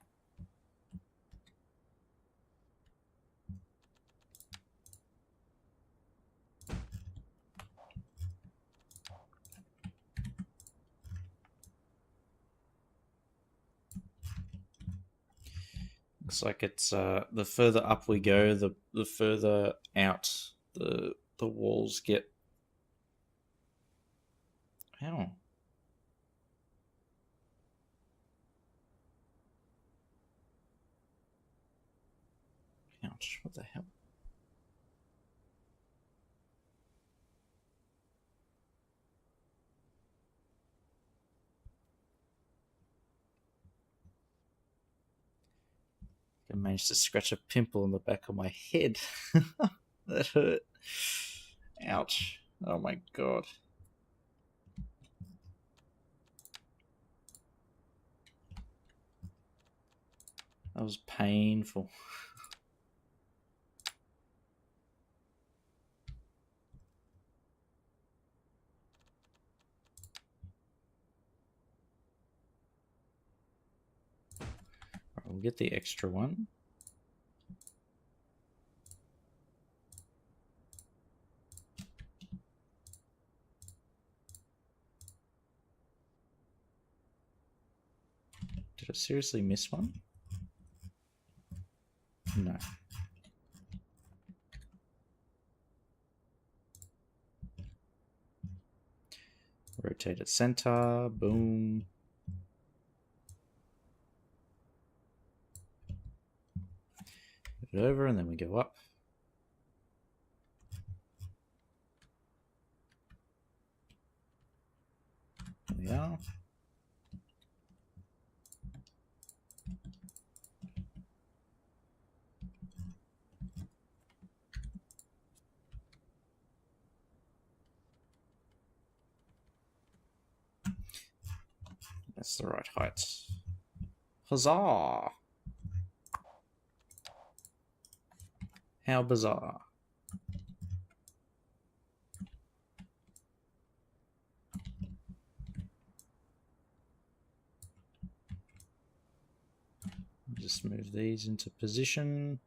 Looks like it's the further up we go, the further out the walls get. How? Ouch! What the hell? I managed to scratch a pimple on the back of my head. That hurt. Ouch. Oh my god. That was painful. Alright, we'll get the extra one. Did I seriously miss one? No. Rotate at center. Boom. Move it over and then we go up. There we are. That's the right height. Huzzah! How bizarre. Just move these into position.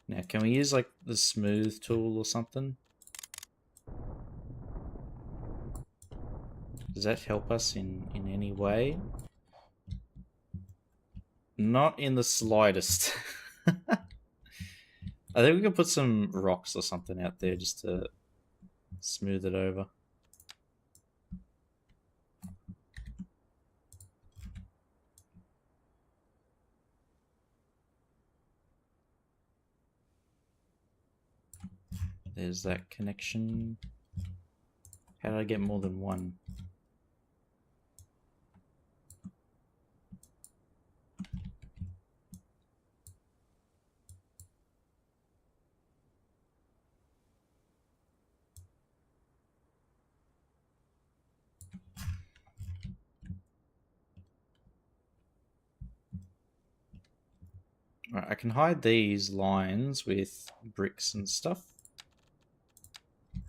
Now, can we use like the smooth tool or something? Does that help us in any way? Not in the slightest. I think we can put some rocks or something out there just to smooth it over. There's that connection. How did I get more than one? Right, I can hide these lines with bricks and stuff.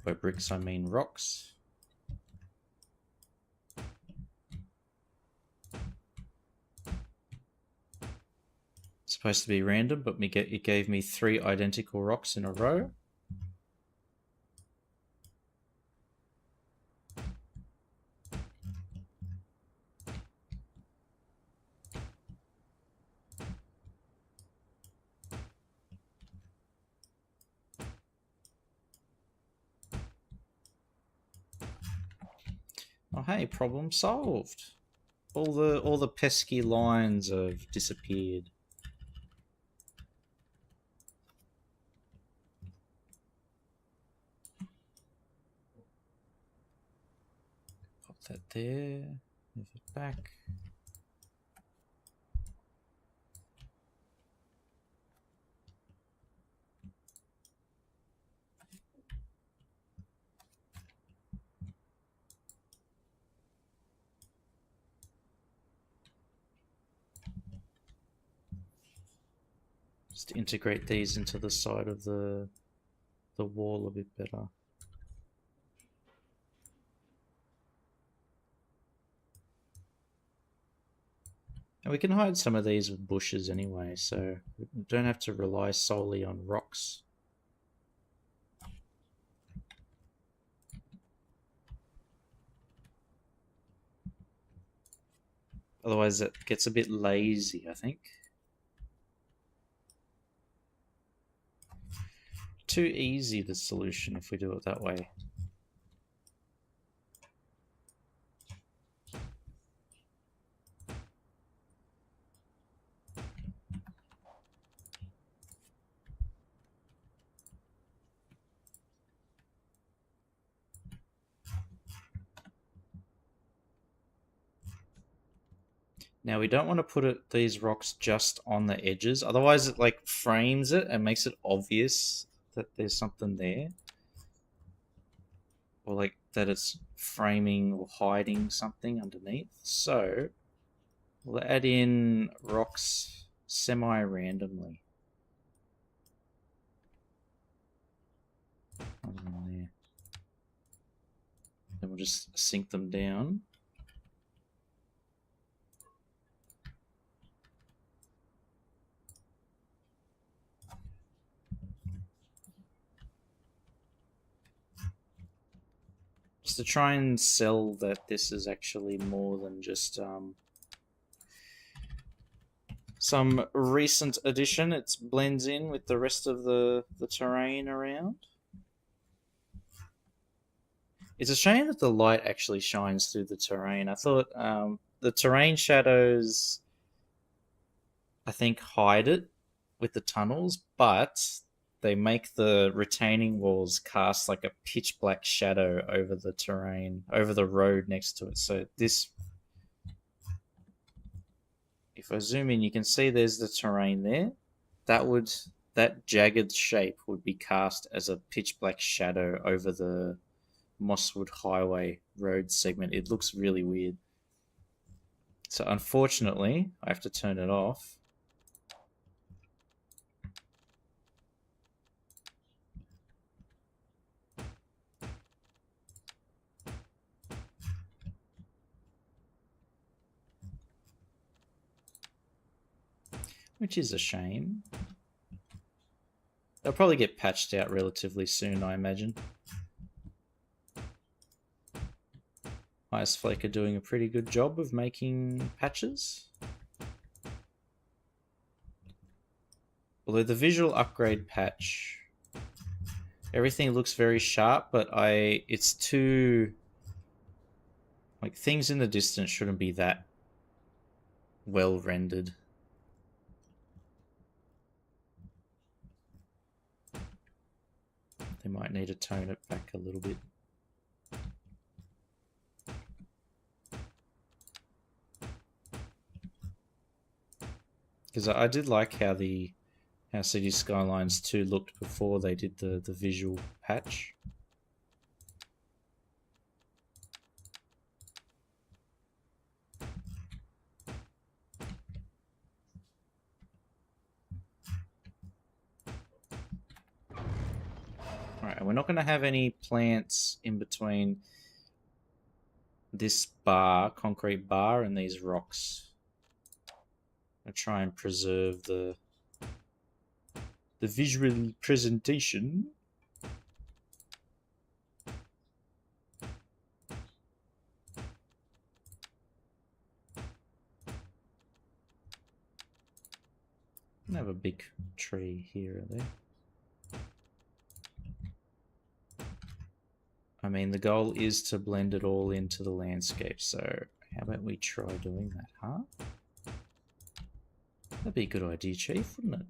By bricks, I mean rocks. It's supposed to be random, but it gave me 3 identical rocks in a row. Oh hey, problem solved. All the pesky lines have disappeared. Pop that there. Move it back. Just integrate these into the side of the wall a bit better. And we can hide some of these with bushes anyway, so we don't have to rely solely on rocks. Otherwise it gets a bit lazy, I think. Too easy, the solution, if we do it that way. Now we don't want to put these rocks just on the edges, otherwise it like frames it and makes it obvious that there's something there. Or like that it's framing or hiding something underneath. So we'll add in rocks semi-randomly. There. Then we'll just sink them down. Just to try and sell that this is actually more than just some recent addition. It blends in with the rest of the terrain around. It's a shame that the light actually shines through the terrain. I thought the terrain shadows, I think, hide it with the tunnels, but they make the retaining walls cast like a pitch black shadow over the terrain, over the road next to it. So this, if I zoom in, you can see there's the terrain there. That jagged shape would be cast as a pitch black shadow over the Mosswood Highway road segment. It looks really weird. So unfortunately, I have to turn it off. Which is a shame. They'll probably get patched out relatively soon, I imagine. Iceflake are doing a pretty good job of making patches. Although the visual upgrade patch, everything looks very sharp, but it's too, like, things in the distance shouldn't be that well rendered. They might need to tone it back a little bit. Because I did like how City Skylines 2 looked before they did the visual patch. Alright, and we're not going to have any plants in between this bar, concrete bar, and these rocks. I try and preserve the visual presentation. I have a big tree here or there. I mean, the goal is to blend it all into the landscape, so how about we try doing that, huh? That'd be a good idea, Chief, wouldn't it?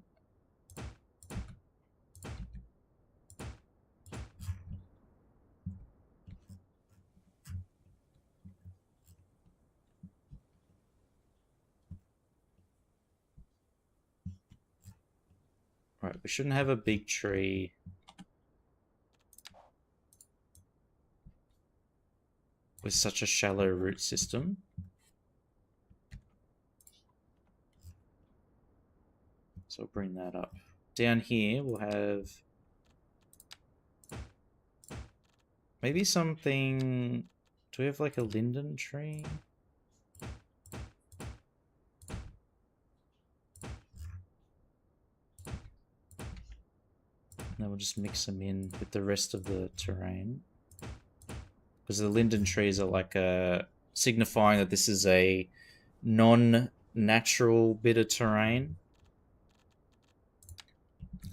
Right, we shouldn't have a big tree. With such a shallow root system. So I'll bring that up. Down here we'll have maybe something. Do we have like a linden tree? then we'll just mix them in with the rest of the terrain. Because the linden trees are like signifying that this is a non-natural bit of terrain.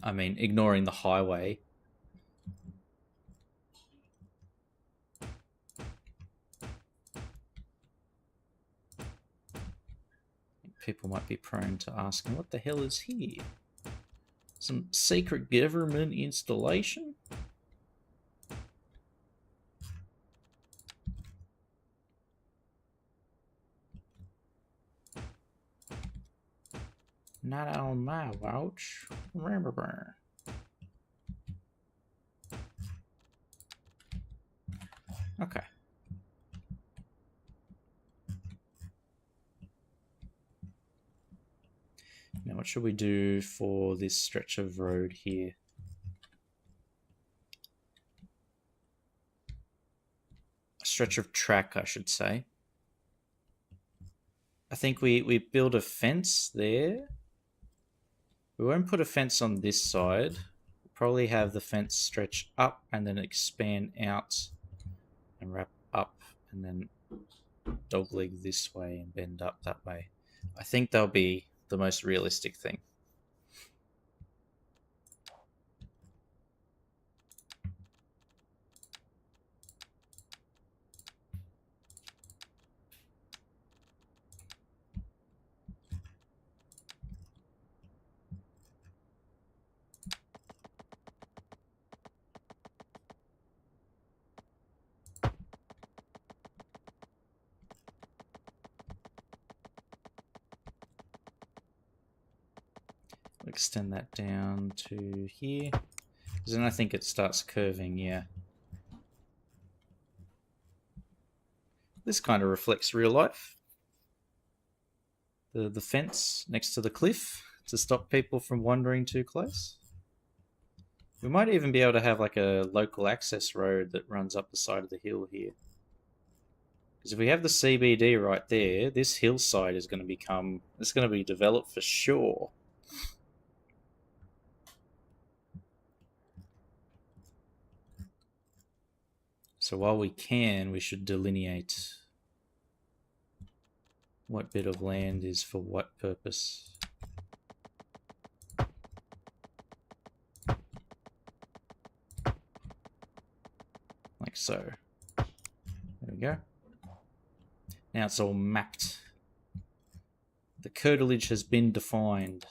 I mean, ignoring the highway. People might be prone to asking, what the hell is here? Some secret government installation? Not on my watch. Remember. Okay. Now what should we do for this stretch of road here? A stretch of track, I should say. I think we build a fence there. We won't put a fence on this side. We'll probably have the fence stretch up and then expand out and wrap up and then dogleg this way and bend up that way. I think that'll be the most realistic thing. Extend that down to here, because then I think it starts curving. Yeah, this kind of reflects real life. The fence next to the cliff to stop people from wandering too close. We might even be able to have like a local access road that runs up the side of the hill here. Because if we have the CBD right there, this hillside is going to become, it's going to be developed for sure. So while we can, we should delineate what bit of land is for what purpose. Like so. There we go. Now it's all mapped. The curtilage has been defined.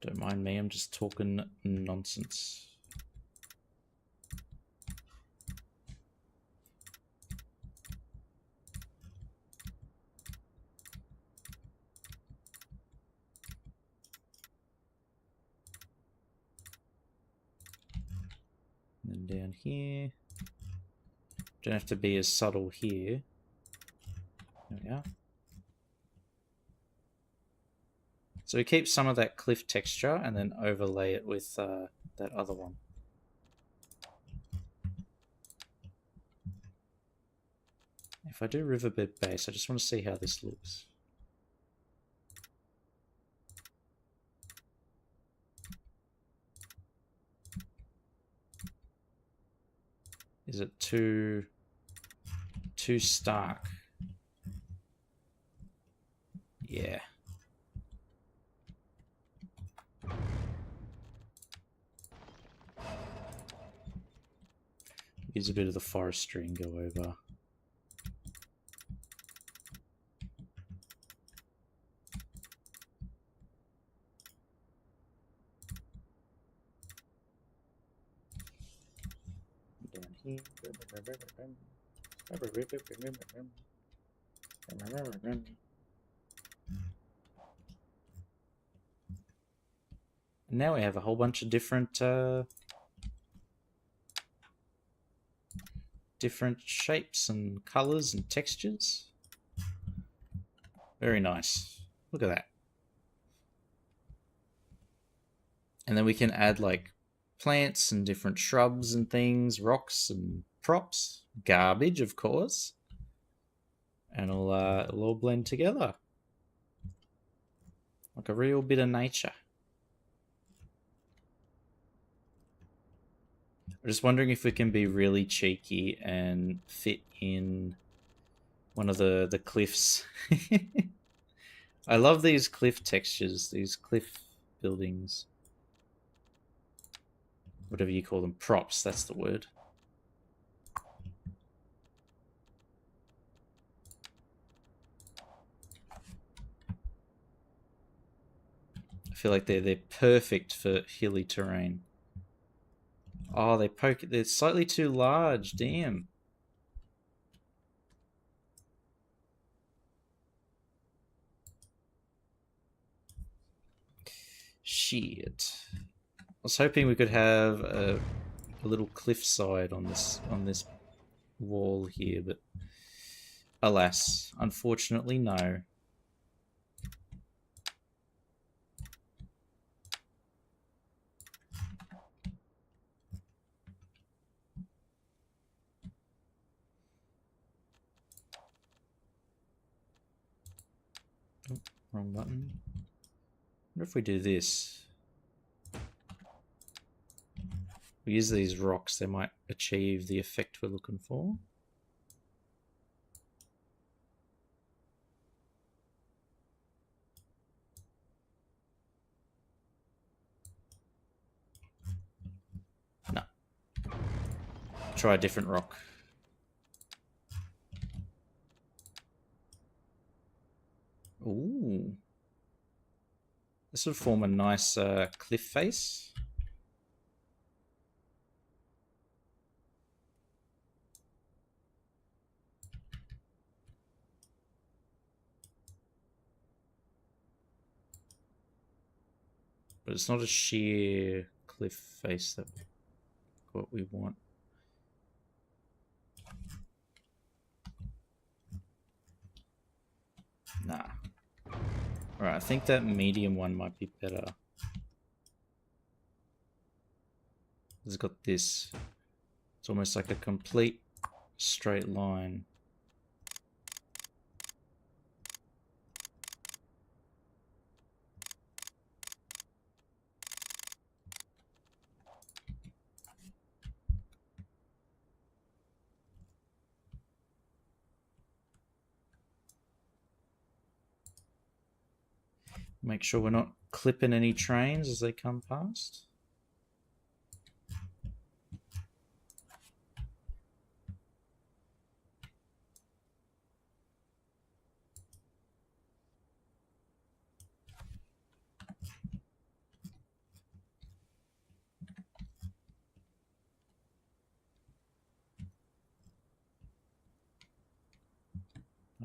Don't mind me, I'm just talking nonsense. And then down here. Don't have to be as subtle here. There we are. So we keep some of that cliff texture and then overlay it with that other one. If I do riverbed base, I just want to see how this looks. Is it too stark? Yeah. Use a bit of the forestry and go over. Down here. And now we have a whole bunch of different shapes and colors and textures. Very nice. Look at that. And then we can add like plants and different shrubs and things, rocks and props, garbage, of course. and it'll all blend together like a real bit of nature. I'm just wondering if we can be really cheeky and fit in one of the cliffs. I love these cliff textures, these cliff buildings. Whatever you call them, props, that's the word. I feel like they're perfect for hilly terrain. Oh, they're slightly too large, damn. Shit. I was hoping we could have a little cliffside on this wall here, but alas, unfortunately, no. Oh, wrong button. What if we do this? We use these rocks, they might achieve the effect we're looking for. No. Try a different rock. Ooh. This would form a nice cliff face. But it's not a sheer cliff face that what we want. Nah. Alright, I think that medium one might be better. It's got this. It's almost like a complete straight line. Make sure we're not clipping any trains as they come past.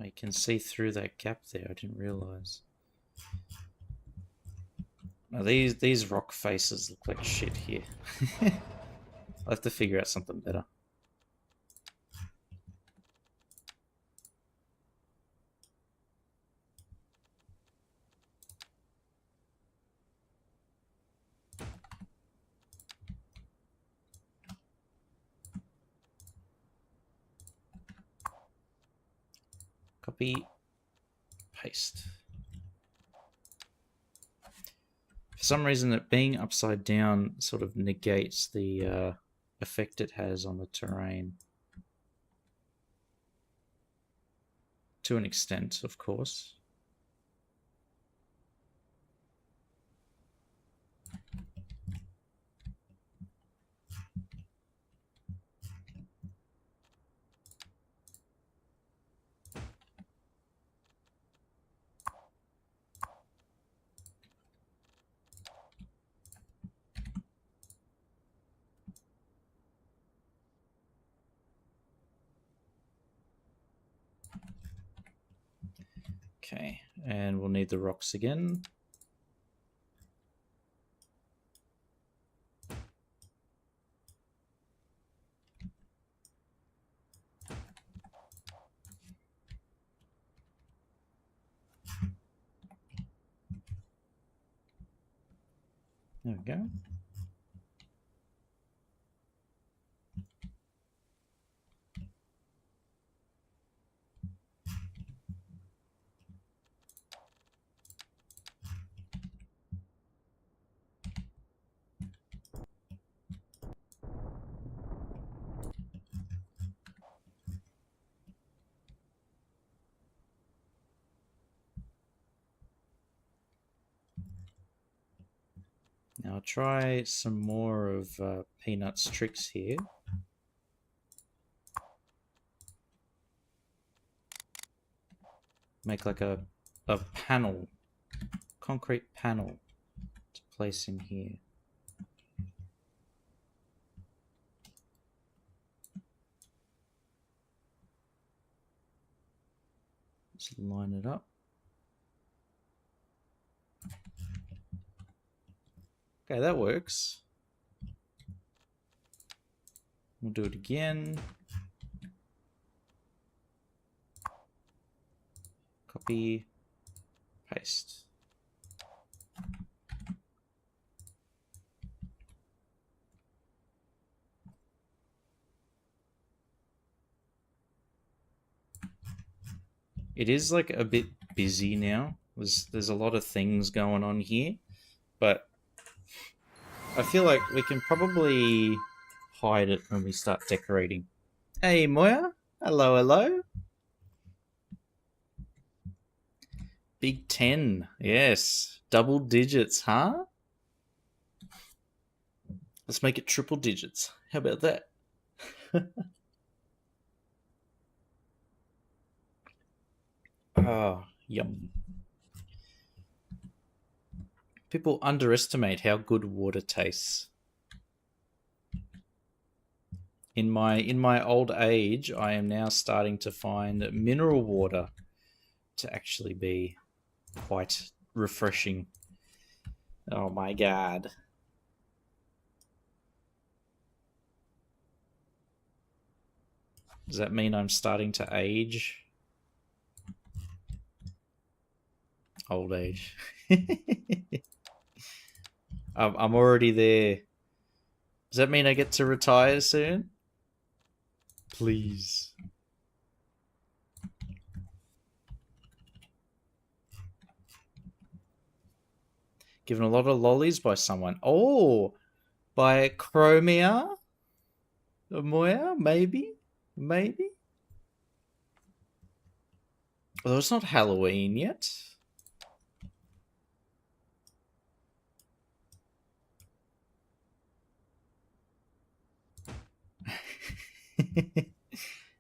I can see through that gap there, I didn't realize. Now these rock faces look like shit here. I'll have to figure out something better. Copy, paste. For some reason, it being upside down sort of negates the effect it has on the terrain. To an extent, of course. Okay, and we'll need the rocks again. There we go. Now I'll try some more of Peanut's tricks here. Make like a panel, concrete panel to place in here. Just line it up. Okay, that works. We'll do it again. Copy, paste. It is like a bit busy now. There's a lot of things going on here, but I feel like we can probably hide it when we start decorating. Hey Moya, hello, hello. Big 10, yes, double digits, huh? Let's make it triple digits. How about that? Oh, yum. People underestimate how good water tastes. In my old age, I am now starting to find mineral water to actually be quite refreshing. Oh my god. Does that mean I'm starting to age? Old age. I'm already there. Does that mean I get to retire soon? Please. Given a lot of lollies by someone. Oh, by Chromia? Moya? Maybe? Maybe? Although it's not Halloween yet.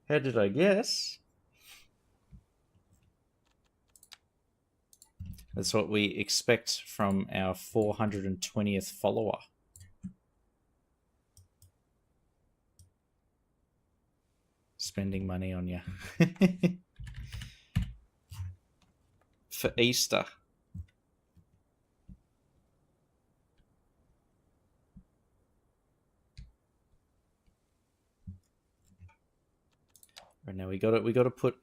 How did I guess? That's what we expect from our 420th follower. Spending money on you. For Easter. Right now we got to put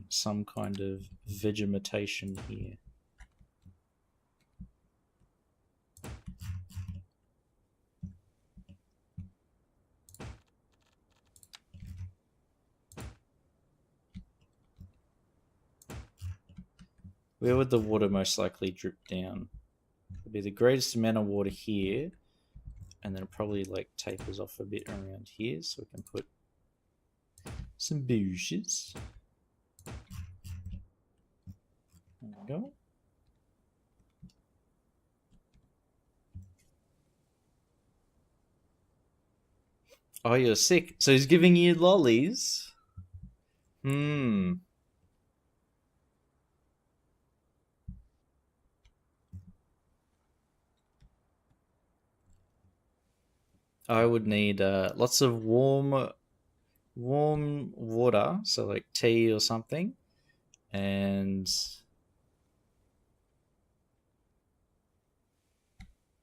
some kind of vegetation here. Where would the water most likely drip down? It'd be the greatest amount of water here, and then it probably like tapers off a bit around here, so we can put some bushes. There we go. Oh, you're sick. So he's giving you lollies? Hmm. I would need lots of warm water, so like tea or something, and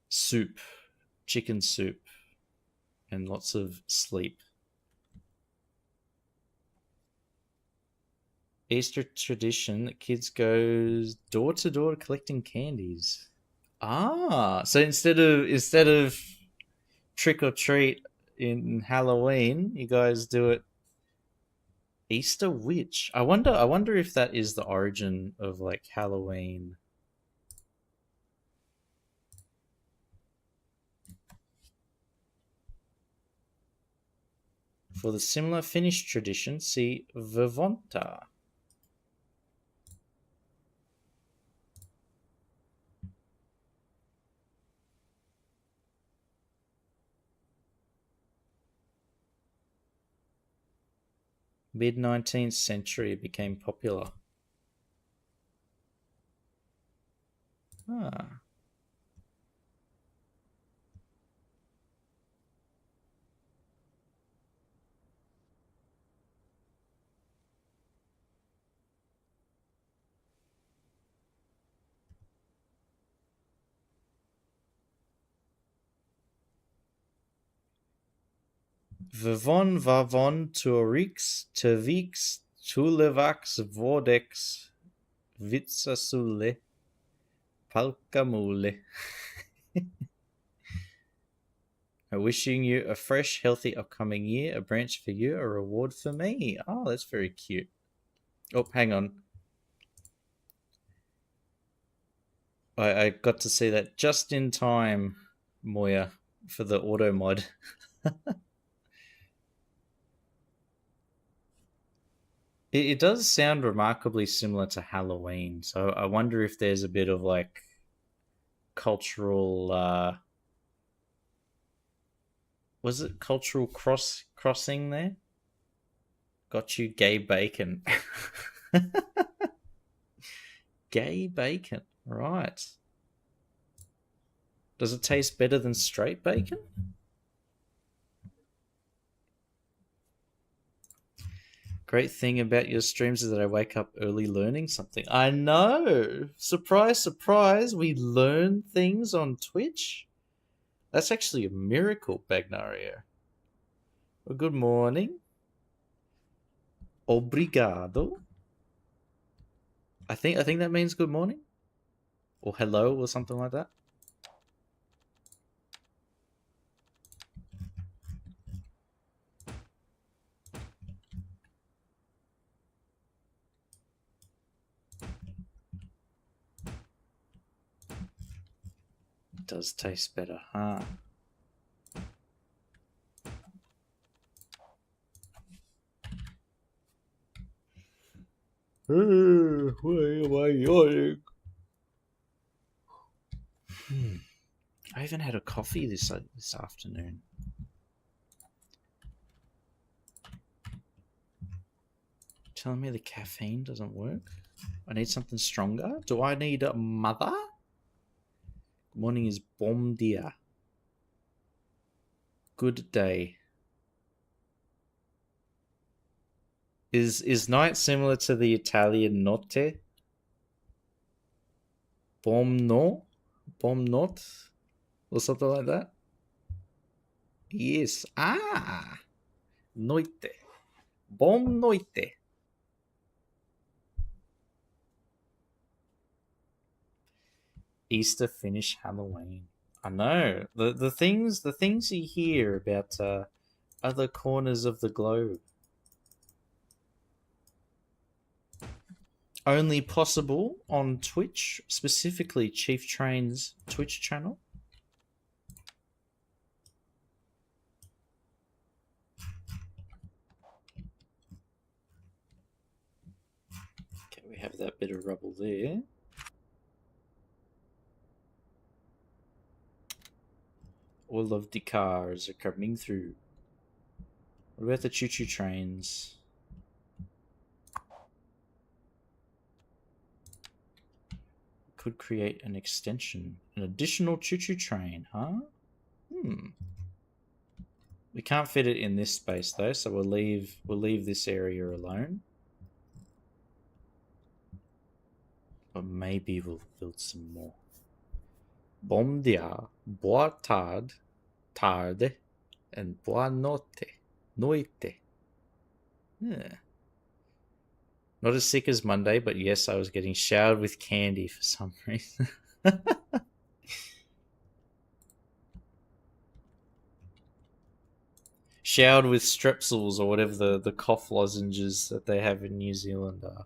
soup, chicken soup, and lots of sleep. Easter tradition, kids goes door to door collecting candies. Ah, so instead of trick or treat in Halloween, you guys do it Easter witch. I wonder if that is the origin of like Halloween. For the similar Finnish tradition, see Vivonta. Mid-19th century it became popular. Ah. Vivon vavon tuorix tervix tulevax vordex vitsasule palkamule. Wishing you a fresh, healthy upcoming year, a branch for you, a reward for me. Oh, that's very cute. Oh, hang on. I got to see that just in time, Moya, for the auto mod. It does sound remarkably similar to Halloween, so I wonder if there's a bit of like cultural was it cultural crossing there? Got you gay bacon. Gay bacon, right. Does it taste better than straight bacon? Great thing about your streams is that I wake up early learning something. I know. Surprise, surprise. We learn things on Twitch. That's actually a miracle, Bagnario. Well, good morning. Obrigado. I think that means good morning. Or hello or something like that. It does taste better, huh? Why am I yawning? I haven't had a coffee this afternoon. Telling me the caffeine doesn't work? I need something stronger? Do I need a mother? Good morning is bom dia. Good day. Is night similar to the Italian notte? Bom no? Bom not? Or something like that? Yes. Ah! Noite. Bom noite. Easter finish Halloween. I know. The things you hear about other corners of the globe. Only possible on Twitch, specifically Chief Train's Twitch channel. Okay, we have that bit of rubble there. All of the cars are coming through. What about the choo-choo trains? Could create an extension, an additional choo-choo train, huh? We can't fit it in this space though, so we'll leave this area alone. But maybe we'll build some more. Bom dia, boa tarde, and boa noite. Yeah. Not as sick as Monday, but yes, I was getting showered with candy for some reason. Showered with strepsils or whatever the cough lozenges that they have in New Zealand are.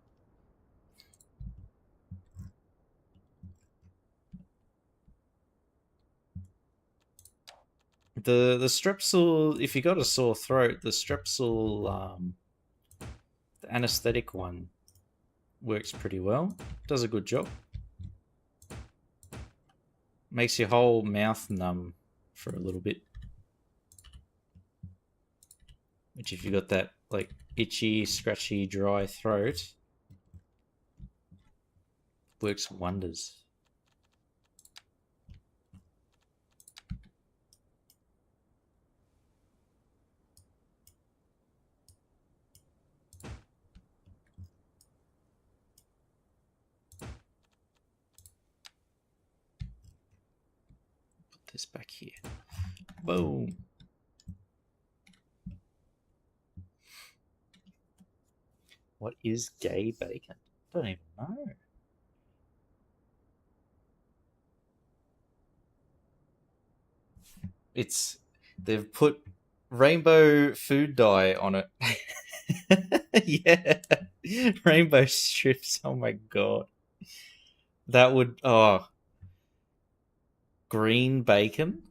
The strepsil, if you got a sore throat, the strepsil, the anesthetic one works pretty well. Does a good job. Makes your whole mouth numb for a little bit. Which if you got that like itchy, scratchy, dry throat, works wonders. Put this back here. Boom. What is gay bacon? I don't even know. They've put rainbow food dye on it. Yeah. Rainbow strips. Oh my god. That would green bacon?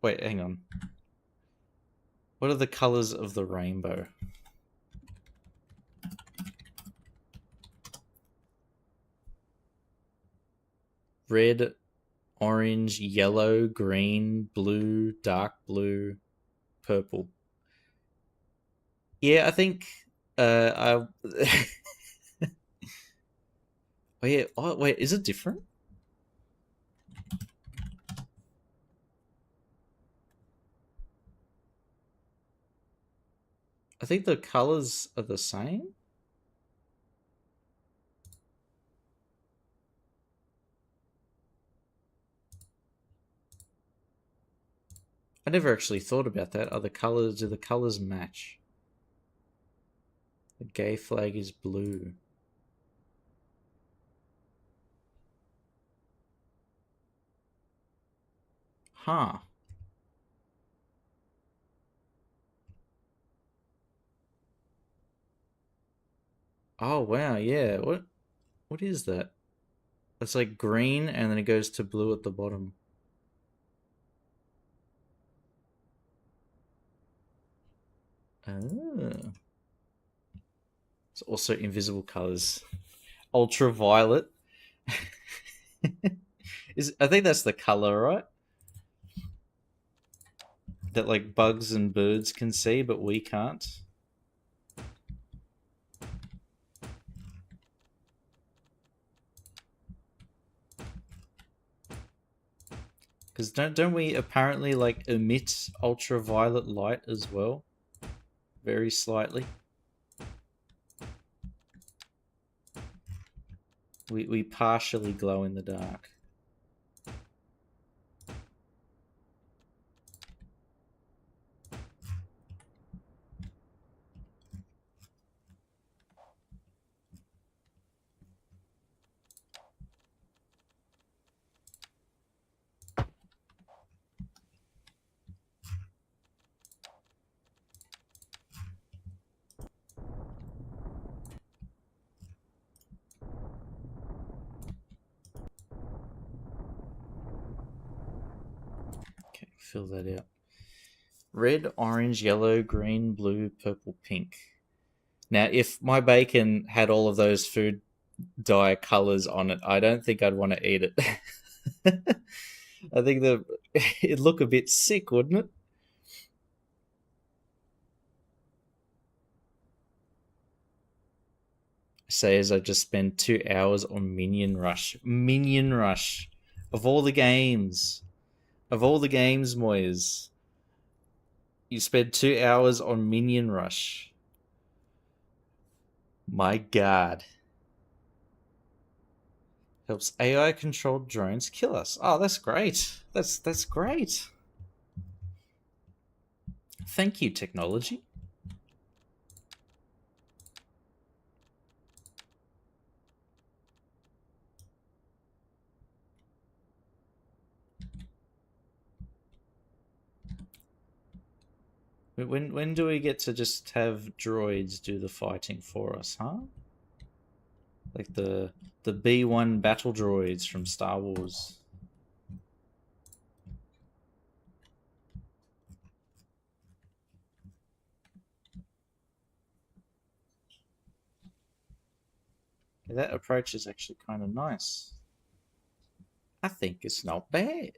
Wait, hang on. What are the colors of the rainbow? Red, orange, yellow, green, blue, dark blue, purple. Yeah, I think I Oh yeah, wait, is it different? I think the colors are the same. I never actually thought about that. Do the colors match? The gay flag is blue. Huh. Oh wow, yeah. What is that? It's like green and then it goes to blue at the bottom. Oh. It's also invisible colors. Ultraviolet. I think that's the color, right? That like bugs and birds can see, but we can't. Because don't we apparently like emit ultraviolet light as well? Very slightly. We partially glow in the dark. Okay, fill that out. Red, orange, yellow, green, blue, purple, pink. Now, if my bacon had all of those food dye colors on it, I don't think I'd want to eat it. I think it'd look a bit sick, wouldn't it? Say as I just spent 2 hours on Minion Rush. Minion Rush. Of all the games. Of all the games, Moyes. You spent 2 hours on Minion Rush. My god. Helps AI controlled drones kill us. Oh, that's great. That's great. Thank you, technology. When do we get to just have droids do the fighting for us, huh? Like the B1 battle droids from Star Wars. That approach is actually kind of nice. I think it's not bad.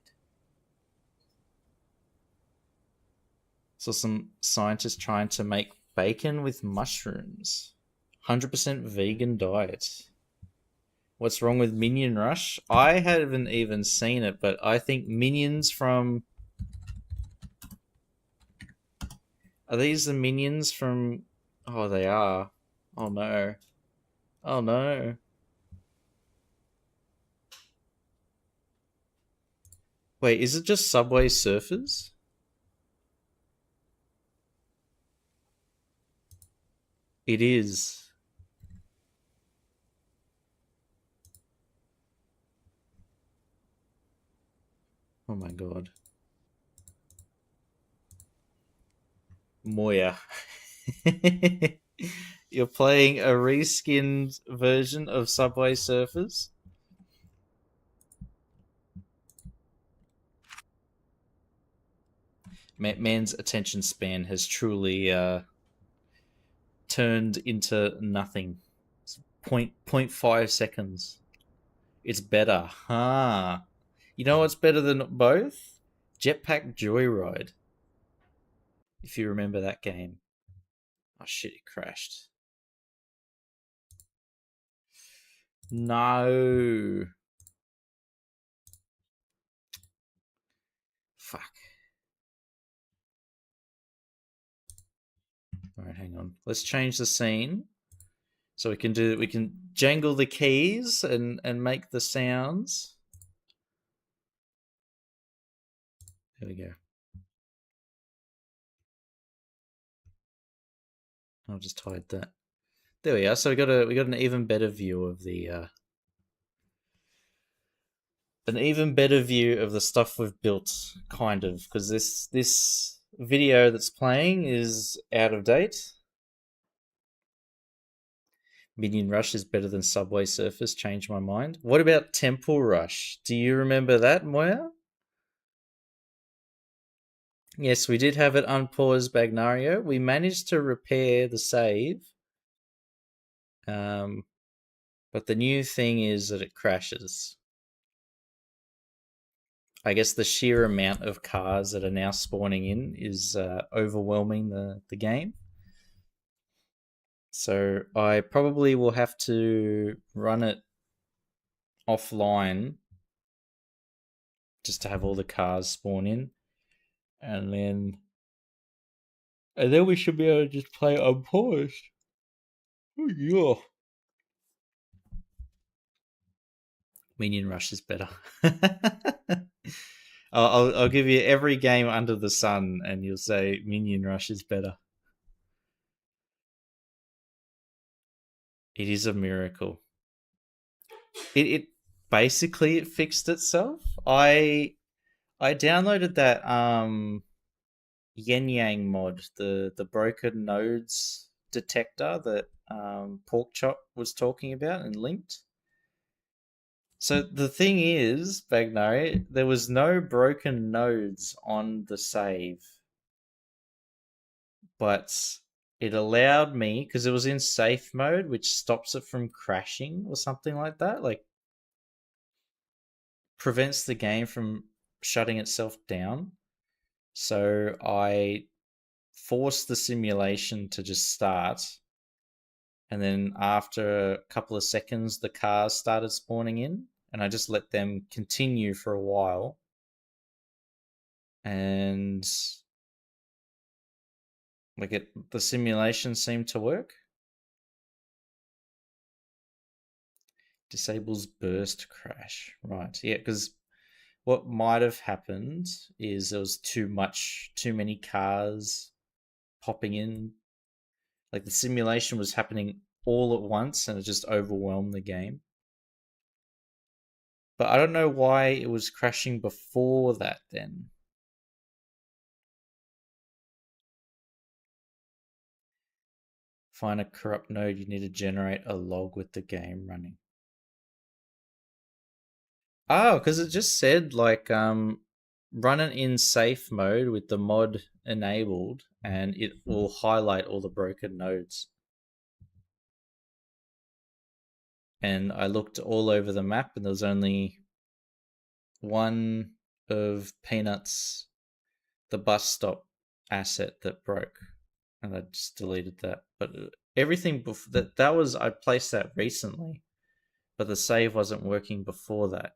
So some scientists trying to make Bacon with mushrooms. 100% vegan diet. What's wrong with Minion Rush? I haven't even seen it, but I think Minions from... Are these the Minions from... Oh, they are. Oh, no. Oh, no. Wait, is it just Subway Surfers? It is. Oh my god. Moya. You're playing a reskinned version of Subway Surfers? Man's attention span has truly turned into nothing. It's 0.5 seconds. It's better. Huh. You know what's better than both? Jetpack Joyride. If you remember that game. Oh shit, it crashed. No. Fuck. Alright, hang on. Let's change the scene. So we can jangle the keys and make the sounds. There we go. I'll just hide that. There we are. So we got an even better view of the stuff we've built, kind of, because this video that's playing is out of date. Minion Rush is better than Subway Surfers. Changed my mind. What about Temple Rush? Do you remember that, Moya? Yes, we did have it unpaused, Bagnario. We managed to repair the save. But the new thing is that it crashes. I guess the sheer amount of cars that are now spawning in is overwhelming the game. So I probably will have to run it offline just to have all the cars spawn in. And then we should be able to just play unpaused. Oh, yeah. Minion Rush is better. I'll give you every game under the sun, and you'll say Minion Rush is better. It is a miracle. It basically it fixed itself. I downloaded that Yin Yang mod, the broken nodes detector that Porkchop was talking about and linked. So the thing is, Bagnari, there was no broken nodes on the save, but it allowed me, because it was in safe mode, which stops it from crashing or something like that, like prevents the game from shutting itself down. So I forced the simulation to just start, and then after a couple of seconds the cars started spawning in, and I just let them continue for a while, and the simulation seemed to work. Disables burst crash. Right, yeah, because what might have happened is there was too many cars popping in. Like the simulation was happening all at once and it just overwhelmed the game. But I don't know why it was crashing before that then. Find a corrupt node, you need to generate a log with the game running. Oh, because it just said like run it in safe mode with the mod enabled and it will highlight all the broken nodes. And I looked all over the map and there was only one of Peanuts, the bus stop asset, that broke. and I just deleted that. But everything before that was I placed that recently, but the save wasn't working before that.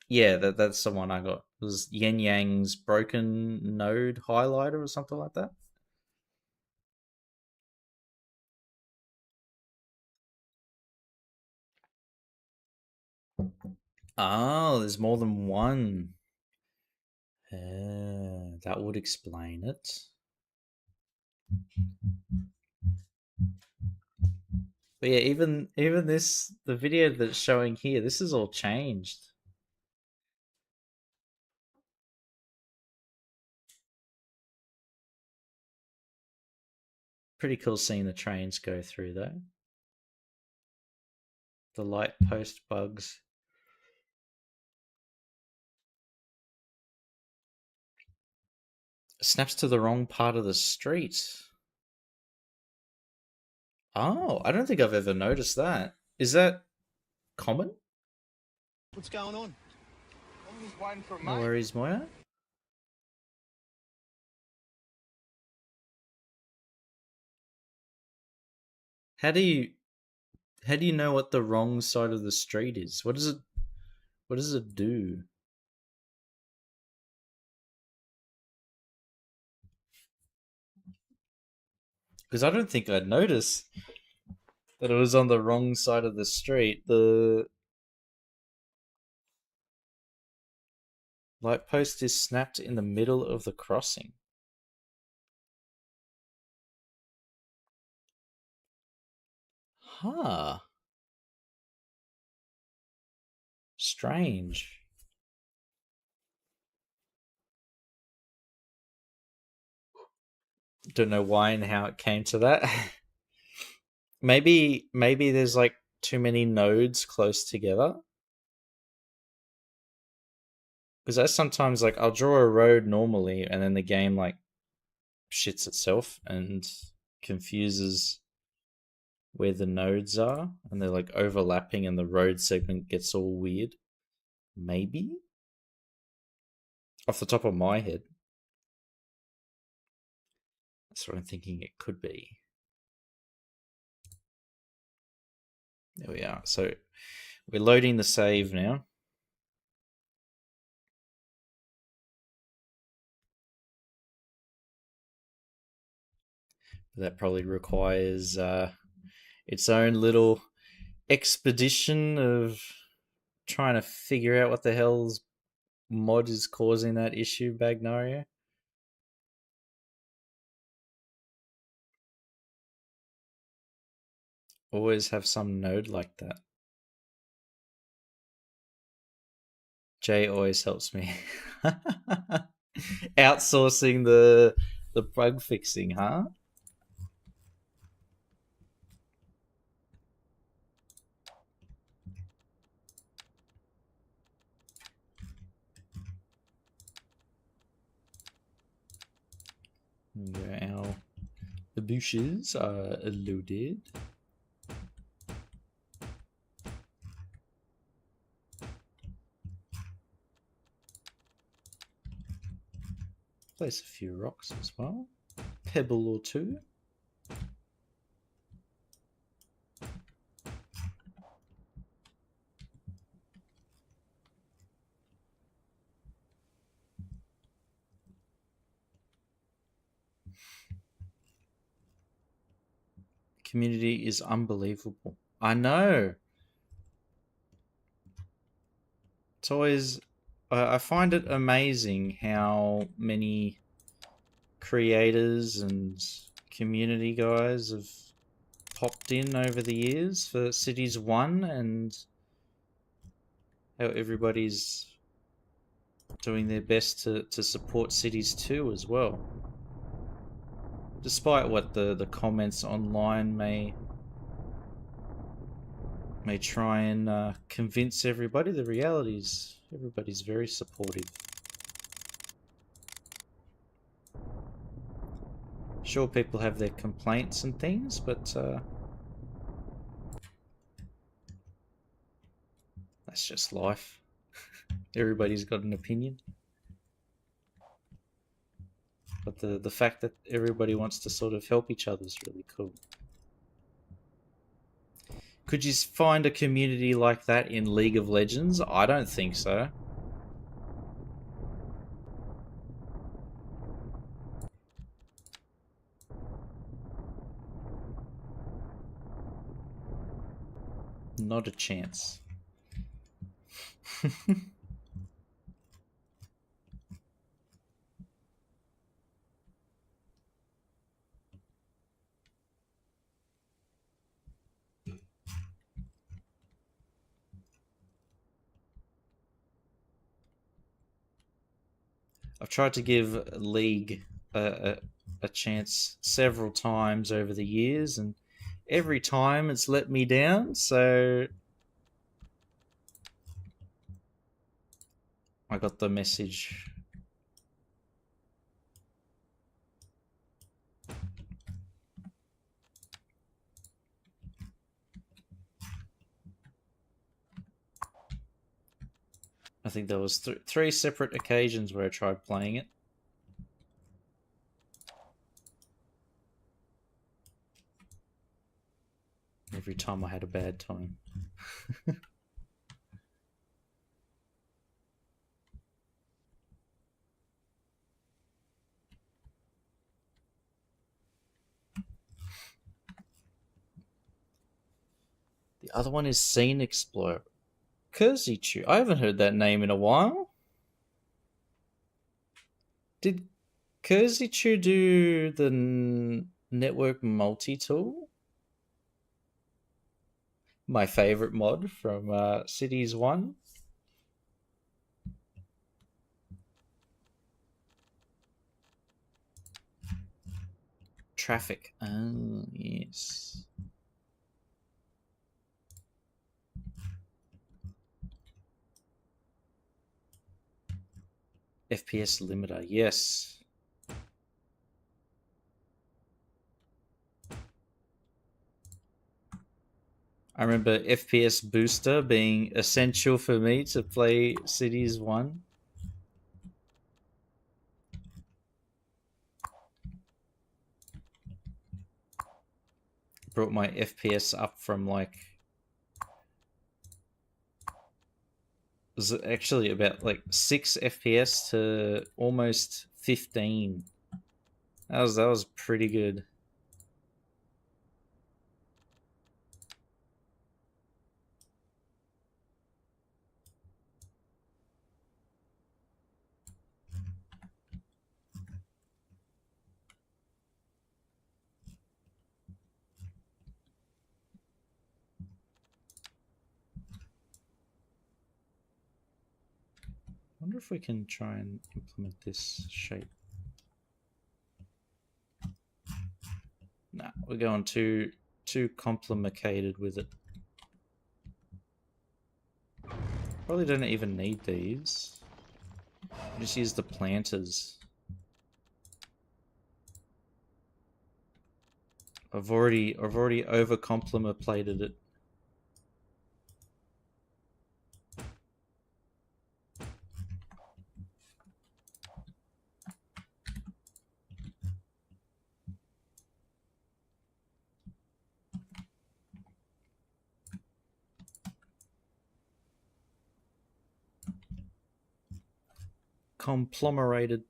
Yeah, that's the one I got. It was Yin Yang's broken node highlighter or something like that. Oh, there's more than one. That would explain it. But yeah, even this the video that's showing here, this is all changed. Pretty cool seeing the trains go through though. The light post bugs. Snaps to the wrong part of the street. Oh, I don't think I've ever noticed that. Is that common? What's going on? Only one for No mine. worries, Moya. How do you know what the wrong side of the street is? What does it do? Because I don't think I'd notice that it was on the wrong side of the street. The light post is snapped in the middle of the crossing. Huh. Strange. Don't know why and how it came to that. maybe there's like too many nodes close together. Because I sometimes like I'll draw a road normally and then the game like shits itself and confuses where the nodes are and they're like overlapping and the road segment gets all weird. Maybe? Off the top of my head. That's what I'm thinking it could be. There we are. So we're loading the save now. That probably requires its own little expedition of trying to figure out what the hell's mod is causing that issue, Bagnaria. Always have some node like that. Jay always helps me. Outsourcing the bug fixing, huh? The bushes are loaded. Place a few rocks as well. Pebble or two. Community is unbelievable. I know. It's always I find it amazing how many creators and community guys have popped in over the years for Cities 1 and how everybody's doing their best to support Cities 2 as well. Despite what the comments online may try and convince everybody, the reality is everybody's very supportive. Sure, people have their complaints and things, but that's just life. Everybody's got an opinion. But the fact that everybody wants to sort of help each other is really cool. Could you find a community like that in League of Legends? I don't think so. Not a chance. I've tried to give League a chance several times over the years, and every time it's let me down, so I got the message. I think there was three separate occasions where I tried playing it. Every time I had a bad time. The other one is Scene Explorer. Kurzichu. I haven't heard that name in a while. Did Kurzichu do the network multi-tool? My favorite mod from Cities 1. Traffic. Oh, yes. FPS limiter, yes. I remember FPS booster being essential for me to play Cities 1. Brought my FPS up from like... It was actually about like 6 FPS to almost 15. That was pretty good. I wonder if we can try and implement this shape. Nah, we're going too complicated with it. Probably don't even need these. Just use the planters. I've already over plated it. Conglomerated.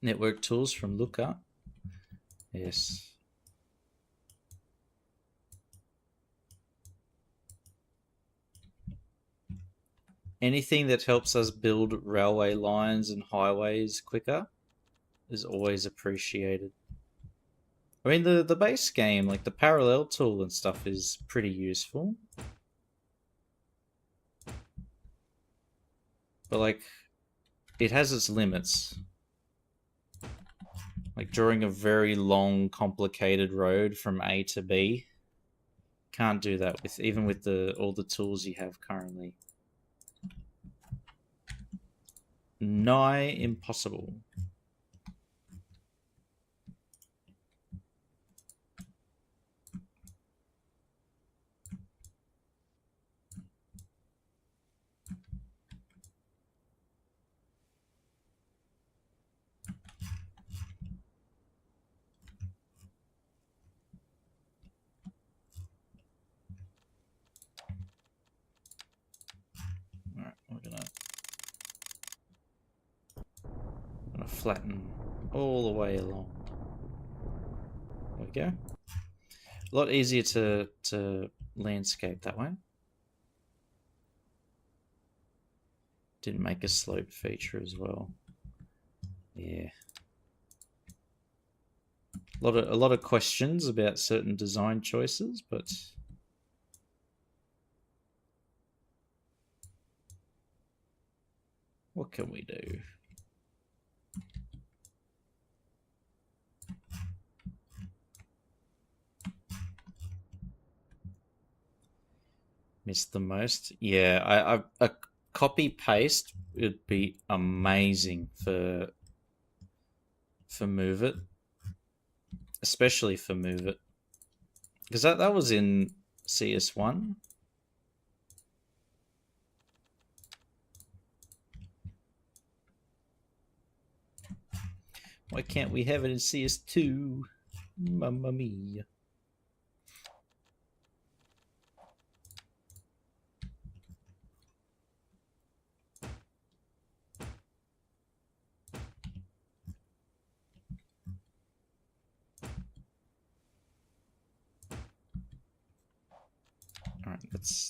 Network tools from Looker. Yes. Anything that helps us build railway lines and highways quicker is always appreciated. I mean, the base game, like the parallel tool and stuff, is pretty useful. But, like, it has its limits. Like, drawing a very long, complicated road from A to B. Can't do that with even with all the tools you have currently. Nigh impossible. to flatten all the way along. There we go. A lot easier to landscape that way. Didn't make a slope feature as well. Yeah. A lot of questions about certain design choices, but what can we do? Missed the most. Yeah, a copy paste would be amazing for Move It, especially for Move It, because that was in CS1. Why can't we have it in CS2? Mamma mia. Alright,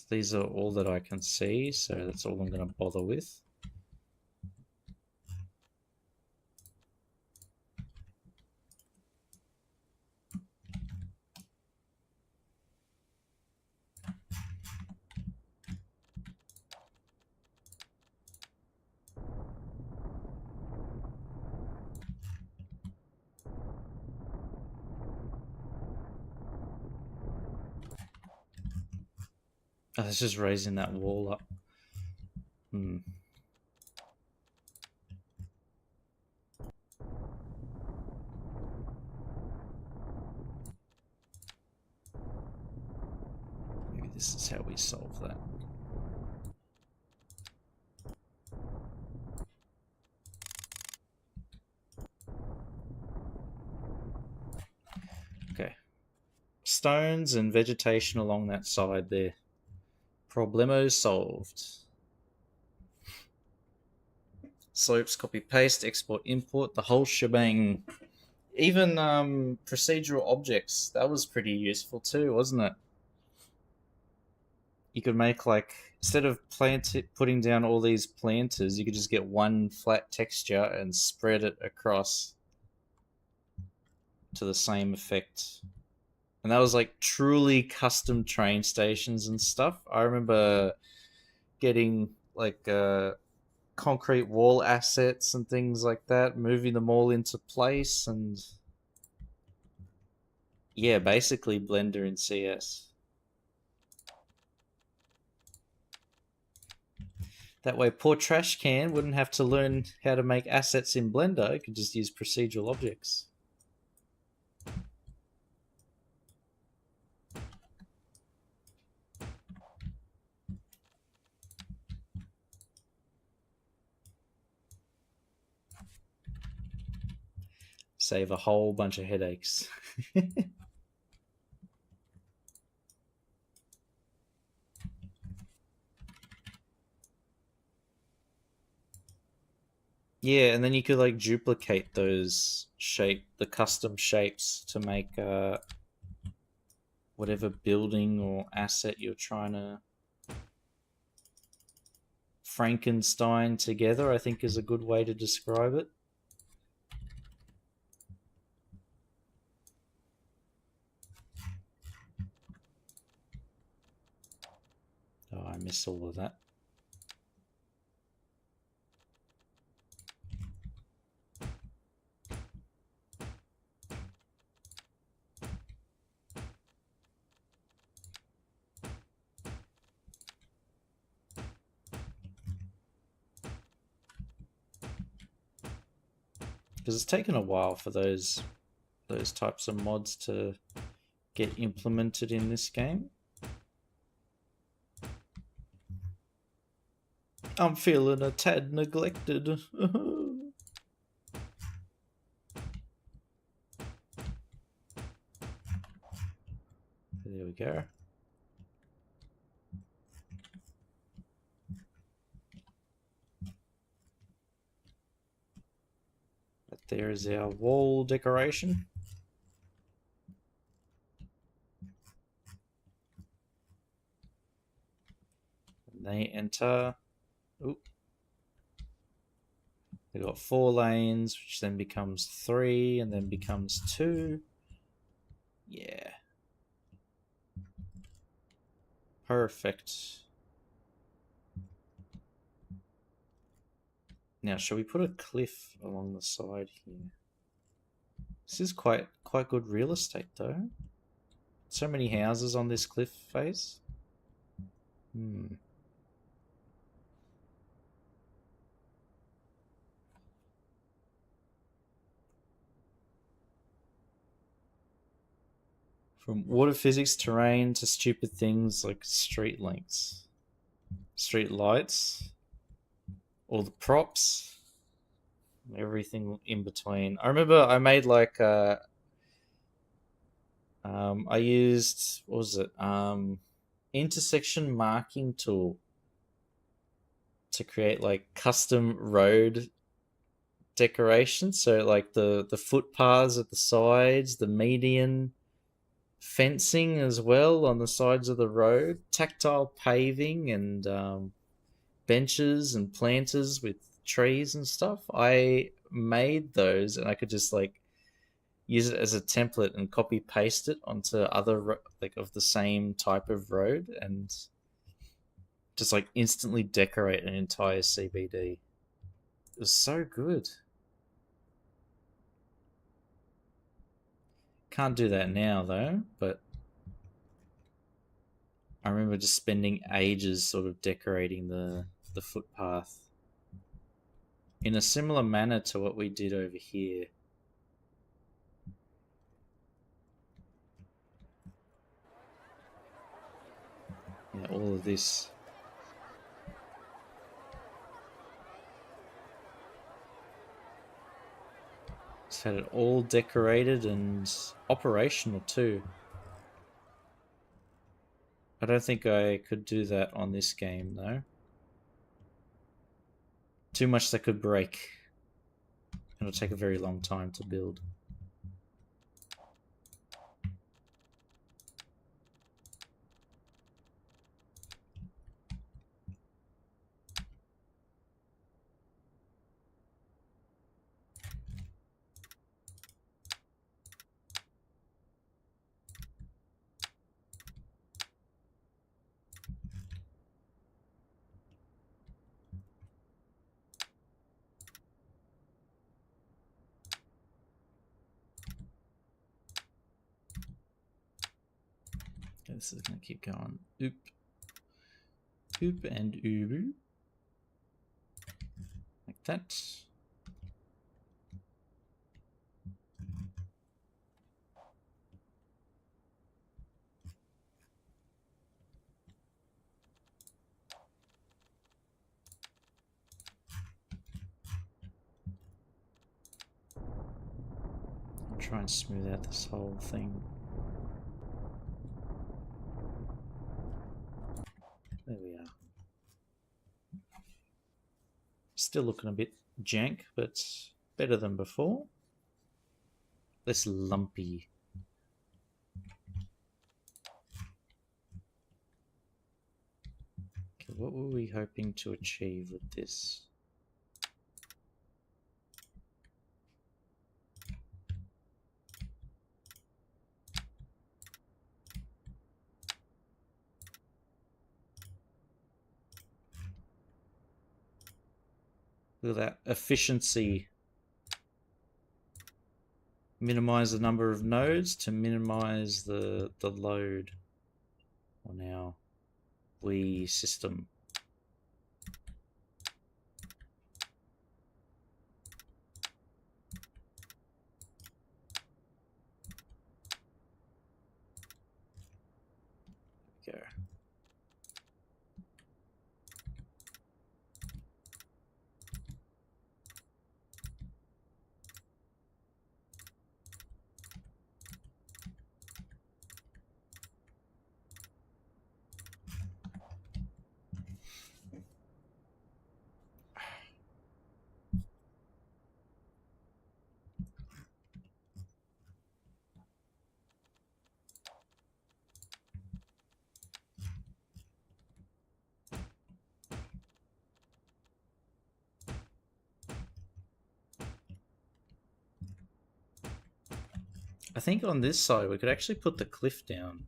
these are all that I can see, so that's all I'm going to bother with. Oh, it's just raising that wall up. Maybe this is how we solve that. Okay. Stones and vegetation along that side there. Problemo solved. Slopes, copy paste, export import, the whole shebang. Even procedural objects, that was pretty useful too, wasn't it? You could make, like, instead of putting down all these planters, you could just get one flat texture and spread it across to the same effect. And that was like truly custom train stations and stuff. I remember getting like concrete wall assets and things like that, moving them all into place, and yeah, basically Blender in CS. That way poor Trash Can wouldn't have to learn how to make assets in Blender. It could just use procedural objects. Save a whole bunch of headaches. Yeah, and then you could like duplicate those the custom shapes to make whatever building or asset you're trying to Frankenstein together, I think is a good way to describe it. Oh, I miss all of that. Because it's taken a while for those types of mods to get implemented in this game. I'm feeling a tad neglected. There we go. But there is our wall decoration. And they enter. Oop. They've got 4 lanes, which then becomes 3 and then becomes 2. Yeah. Perfect. Now, shall we put a cliff along the side here? This is quite good real estate, though. So many houses on this cliff face. From water physics, terrain, to stupid things like street links, street lights, all the props, everything in between. I remember I made like I used, what was it, intersection marking tool to create like custom road decorations. So like the footpaths at the sides, the median, fencing as well on the sides of the road, tactile paving, and benches and planters with trees and stuff. I made those, and I could just like use it as a template and copy paste it onto other like of the same type of road, and just like instantly decorate an entire CBD. It was so good. Can't do that now though, but I remember just spending ages sort of decorating the footpath in a similar manner to what we did over here. Yeah, all of this. Just had it all decorated and operational too. I don't think I could do that on this game though. Too much that could break. It'll take a very long time to build. Okay, this is going to keep going. Oop. Oop and oob. Like that. I'll try and smooth out this whole thing. There we are. Still looking a bit jank, but better than before. Less lumpy. Okay, what were we hoping to achieve with this? Look at that efficiency. Minimize the number of nodes to minimize the load on our Wii system. There we go. I think on this side we could actually put the cliff down.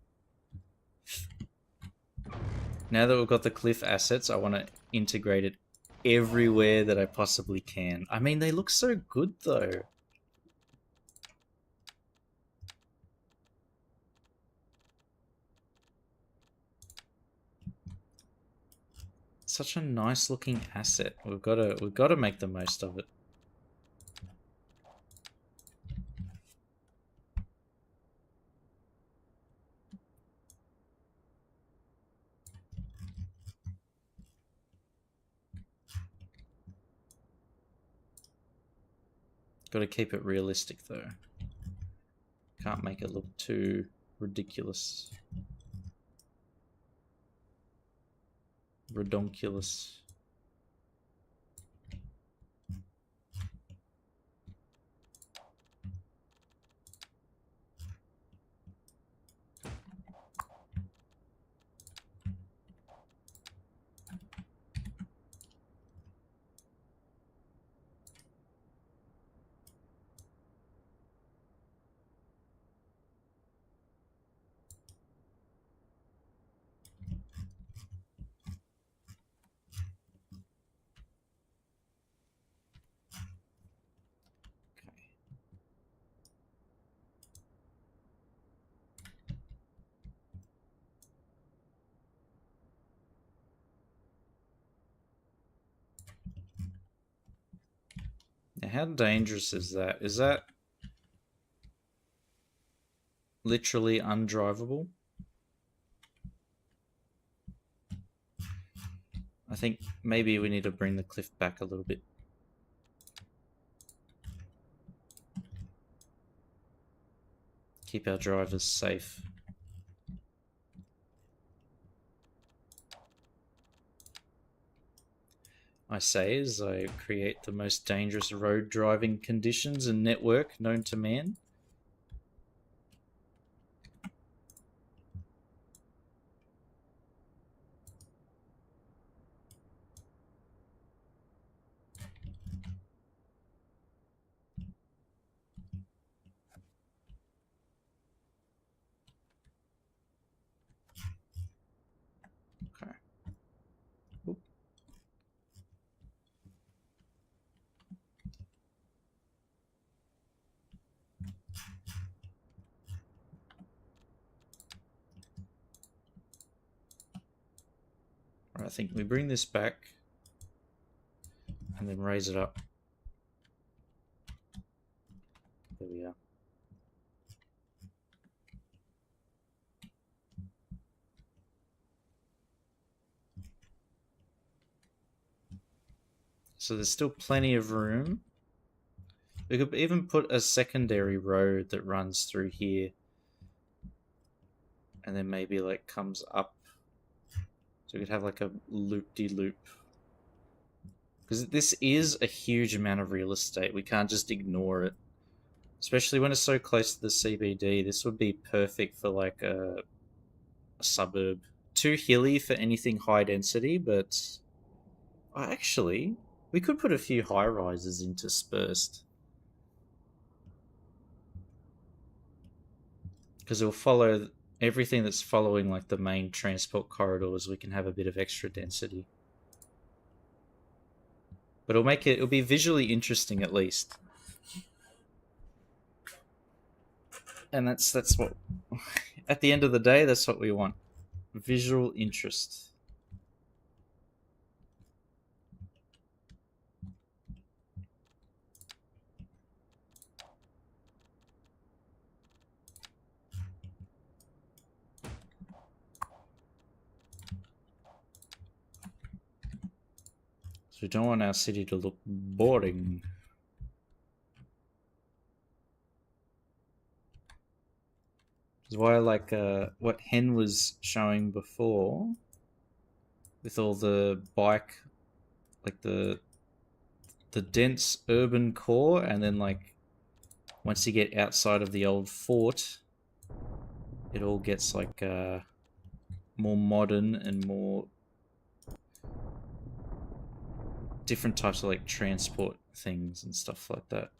Now that we've got the cliff assets, I want to integrate it everywhere that I possibly can. I mean, they look so good though. Such a nice looking asset. We've got to make the most of it. Got to keep it realistic though. Can't make it look too ridiculous. Redonkulous. Now, how dangerous is that? Is that literally undrivable? I think maybe we need to bring the cliff back a little bit. Keep our drivers safe. I say as I create the most dangerous road driving conditions and network known to man. Okay. Oop. Right, I think we bring this back and then raise it up. There we are. So there's still plenty of room. We could even put a secondary road that runs through here. And then maybe like comes up. So we could have like a loop-de-loop. Because this is a huge amount of real estate. We can't just ignore it. Especially when it's so close to the CBD. This would be perfect for like a suburb. Too hilly for anything high density, but actually, we could put a few high rises interspersed. Because it'll follow everything that's following like the main transport corridors. We can have a bit of extra density. But it'll be visually interesting at least. And that's what, at the end of the day, that's what we want. Visual interest. So we don't want our city to look boring. Which is why I like what Hen was showing before, with all the bike, like the dense urban core, and then like once you get outside of the old fort, it all gets like more modern and more different types of like transport things and stuff like that.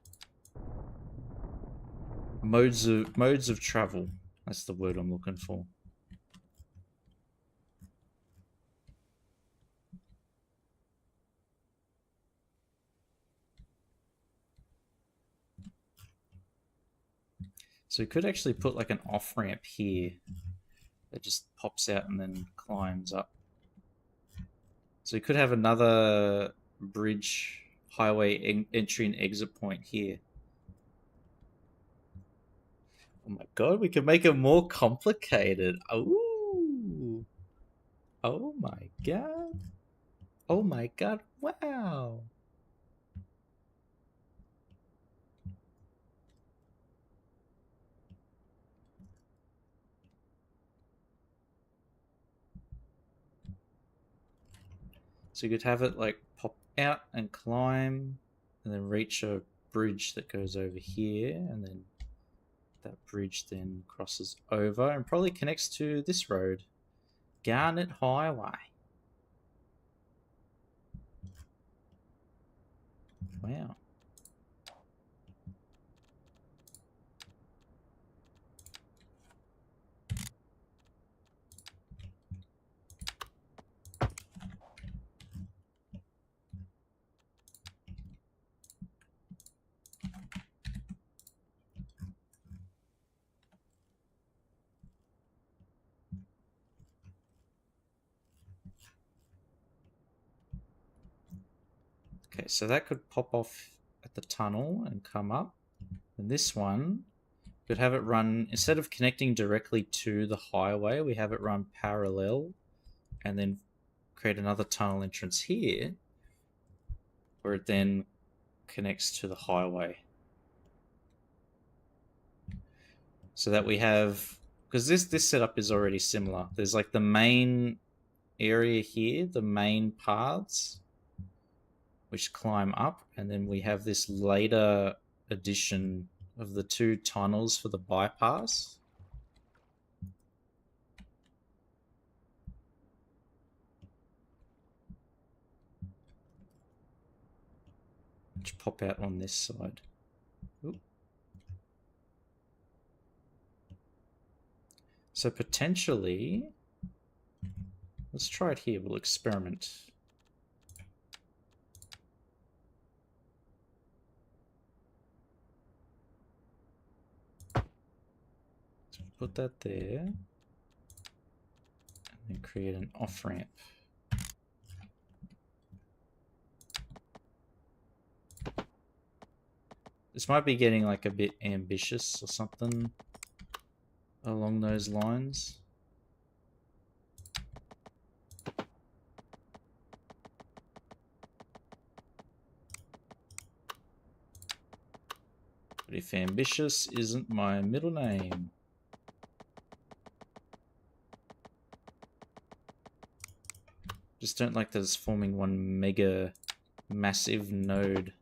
modes of travel. That's the word I'm looking for. So we could actually put like an off ramp here that just pops out and then climbs up. So we could have another bridge, highway entry and exit point here. Oh my god, we can make it more complicated. Oh, oh my god. Oh my god, wow. So you could have it like pop out and climb and then reach a bridge that goes over here, and then that bridge then crosses over and probably connects to this road, Garnet Highway. Wow. Okay, so that could pop off at the tunnel and come up. And this one could have it run, instead of connecting directly to the highway, we have it run parallel and then create another tunnel entrance here where it then connects to the highway. So that we have, because this setup is already similar. There's like the main area here, the main paths, which climb up, and then we have this later addition of the two tunnels for the bypass. Which pop out on this side. Oop. So potentially, let's try it here. We'll experiment. So put that there, and then create an off ramp. This might be getting like a bit ambitious or something along those lines. But if ambitious isn't my middle name. Just don't like that it's forming one mega massive node.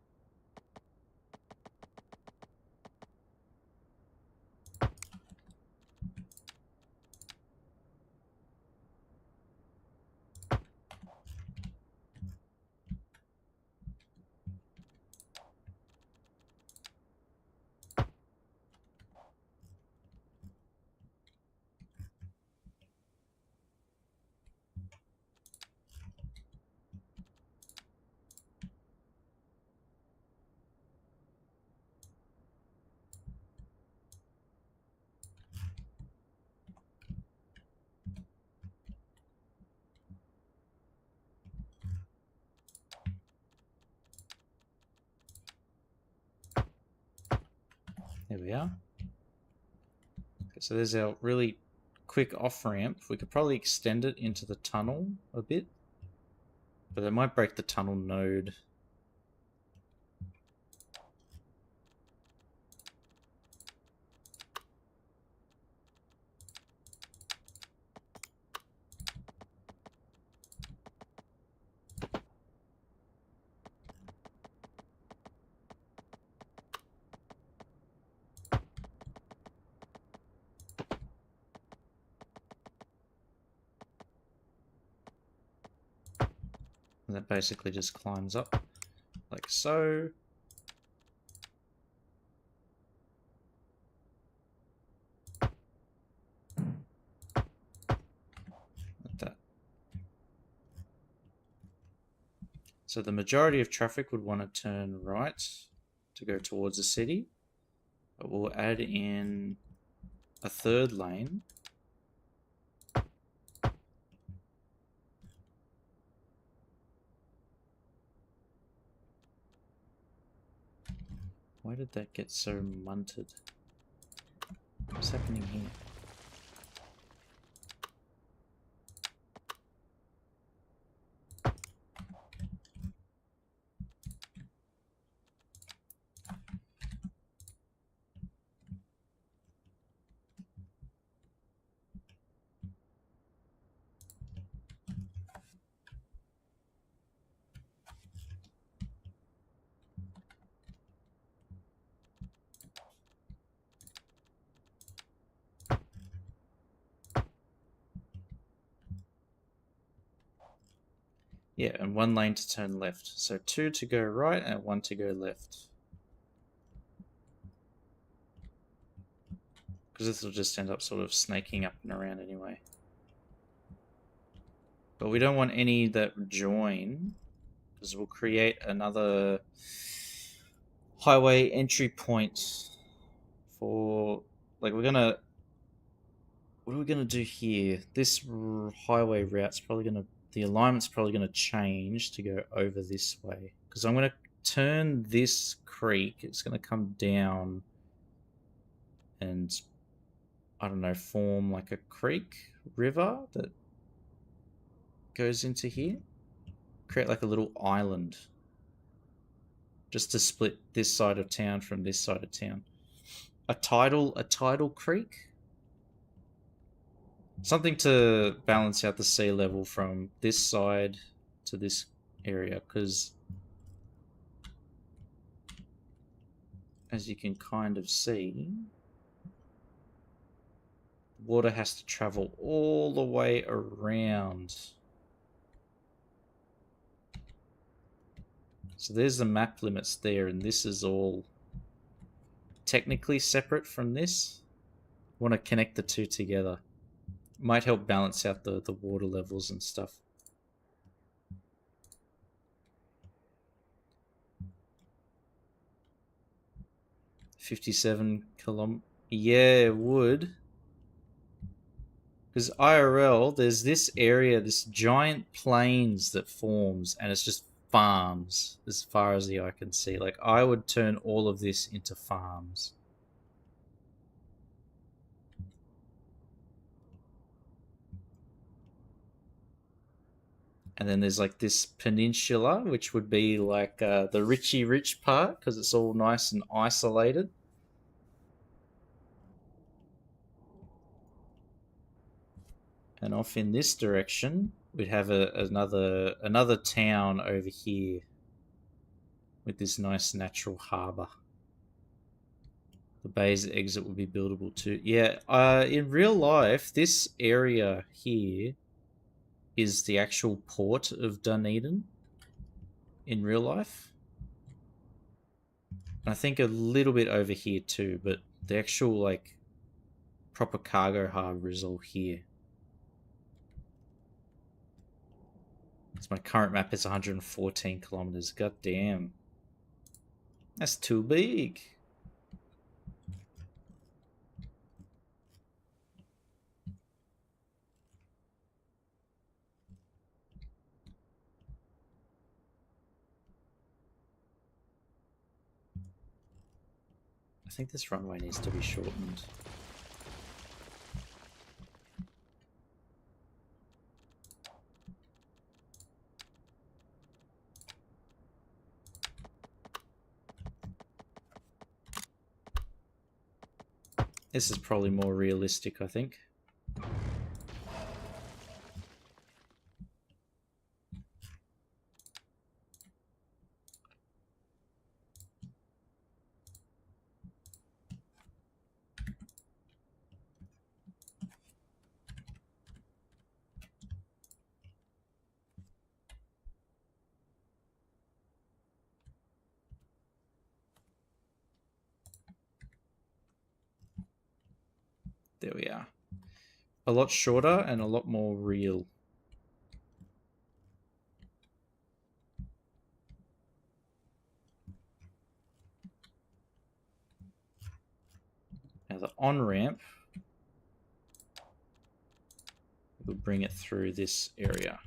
There we are. Okay, so there's our really quick off ramp. We could probably extend it into the tunnel a bit, but it might break the tunnel node. And that basically just climbs up like so. So the majority of traffic would want to turn right to go towards the city, but we'll add in a third lane. Why did that get so munted? What's happening here? Yeah, and one lane to turn left. So 2 to go right and 1 to go left. Because this will just end up sort of snaking up and around anyway. But we don't want any that join, because we'll create another highway entry point for, like, we're gonna, what are we gonna do here? This highway route's probably gonna, the alignment's probably gonna change to go over this way, because I'm gonna turn this creek. It's gonna come down and, I don't know, form like a creek river that goes into here. Create like a little island just to split this side of town from this side of town. A tidal creek. Something to balance out the sea level from this side to this area, because as you can kind of see, water has to travel all the way around. So there's the map limits there, and this is all technically separate from this. Want to connect the two together. Might help balance out the water levels and stuff. $57 kilometers. Yeah, it would. Because IRL, there's this area, this giant plains that forms, and it's just farms as far as the eye can see. Like, I would turn all of this into farms. And then there's like this peninsula, which would be like the Richie Rich part, because it's all nice and isolated. And off in this direction, we'd have another town over here with this nice natural harbour. The bay's exit would be buildable too. Yeah, in real life, this area here is the actual port of Dunedin in real life. And I think a little bit over here too, but the actual like proper cargo harbour is all here. So my current map is 114 kilometers. God damn. That's too big. I think this runway needs to be shortened. This is probably more realistic, I think. There we are. A lot shorter and a lot more real. Now the on-ramp, we'll bring it through this area.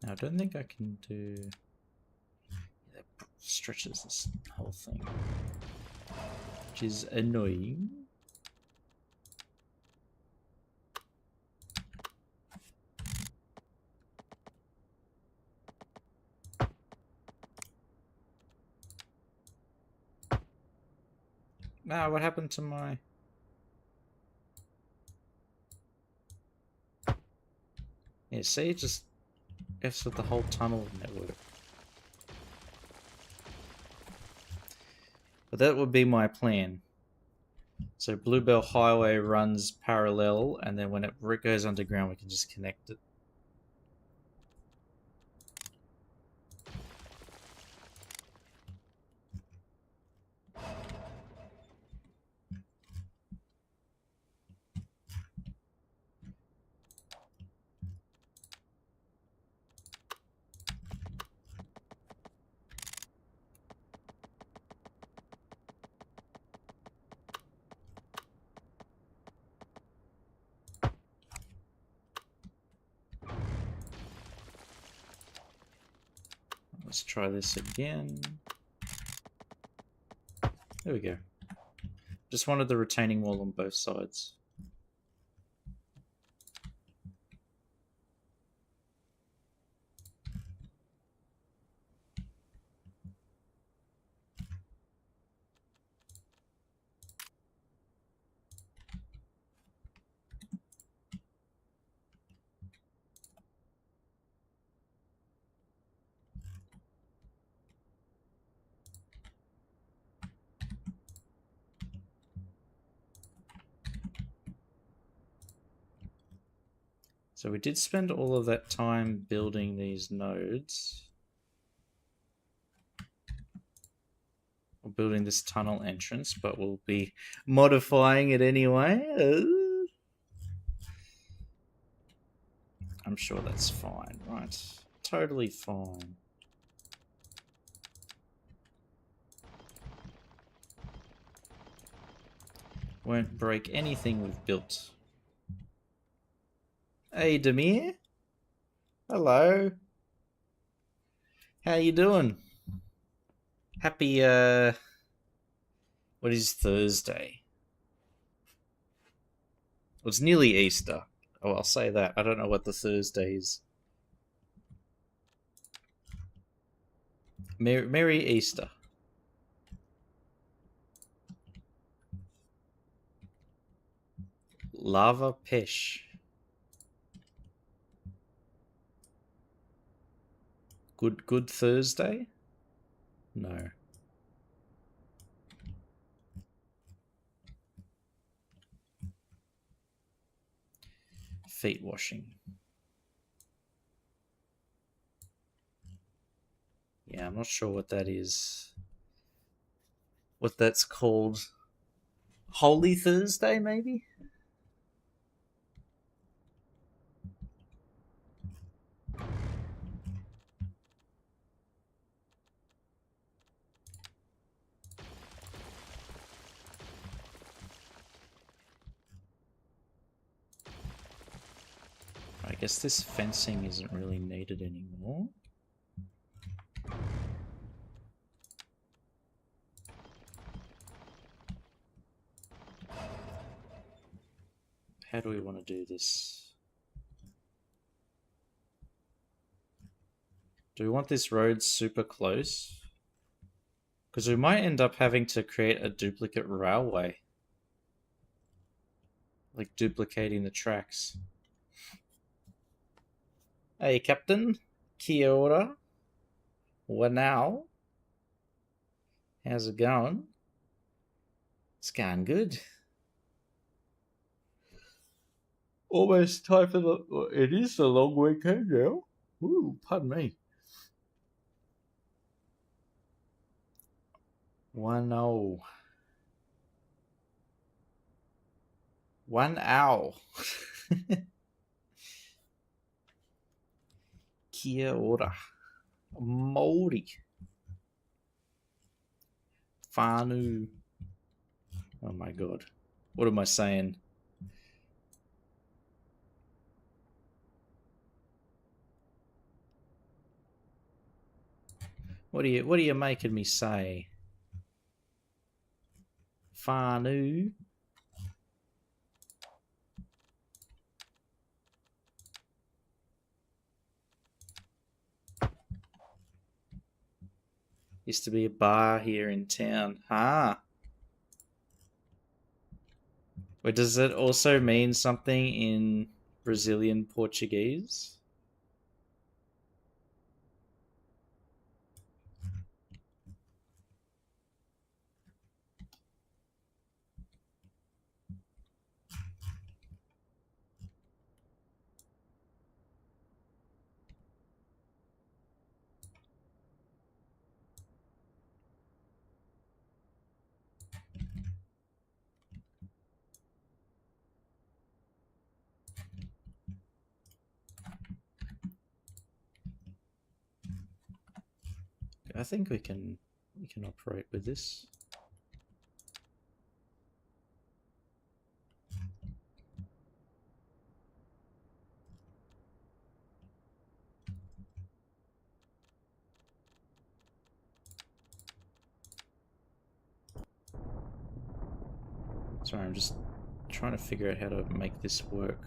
Now I don't think I can do... That stretches this whole thing, which is annoying. Now, what happened to my... Yeah, see, it just F's with the whole tunnel network. But that would be my plan. So Bluebell Highway runs parallel, and then when it goes underground, we can just connect it. Let's try this again. There we go. Just wanted the retaining wall on both sides. So we did spend all of that time building these nodes. Or building this tunnel entrance, but we'll be modifying it anyway. I'm sure that's fine, right? Totally fine. Won't break anything we've built. Hey, Demir. Hello. How you doing? Happy, what is Thursday? Well, it's nearly Easter. Oh, I'll say that. I don't know what the Thursday is. Merry Easter. Lava Pesh. Good Thursday? No. Feet washing. Yeah, I'm not sure what that is. What that's called. Holy Thursday, maybe? I guess this fencing isn't really needed anymore. How do we want to do this? Do we want this road super close? Because we might end up having to create a duplicate railway. Like duplicating the tracks. Hey, Captain. Kia ora. Well, now, how's it going? It's going good. Almost time for the. It is the long weekend now. Ooh, pardon me. 1-0. 1 owl. Kia ora. Moldy. Whānau. Oh my god. What am I saying? What are you making me say? Whānau. Used to be a bar here in town. Ah. Wait, does it also mean something in Brazilian Portuguese? I think we can operate with this. Sorry, I'm just trying to figure out how to make this work.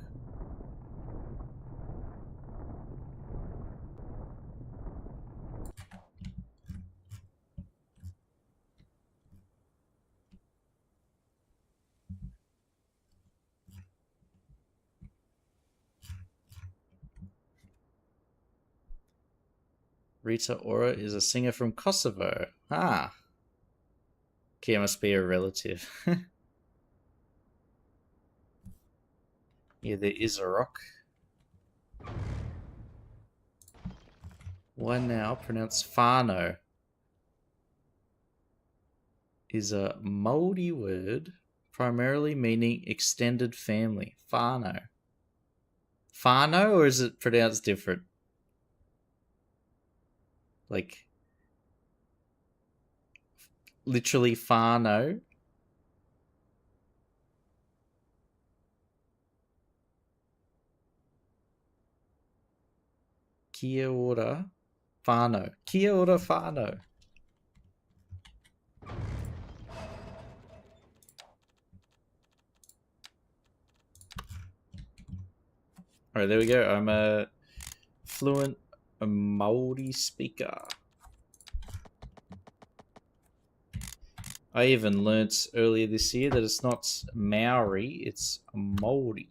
Rita Ora is a singer from Kosovo. Ah. Kia must be a relative. Yeah, there is a rock. One now, pronounced Fano, is a Māori word primarily meaning extended family. Fano. Fano, or is it pronounced different? Like, literally Fano. Kia ora Fano. Kia ora Fano. Alright, there we go. I'm a fluent Māori speaker. I even learnt earlier this year that it's not Maori, it's Māori.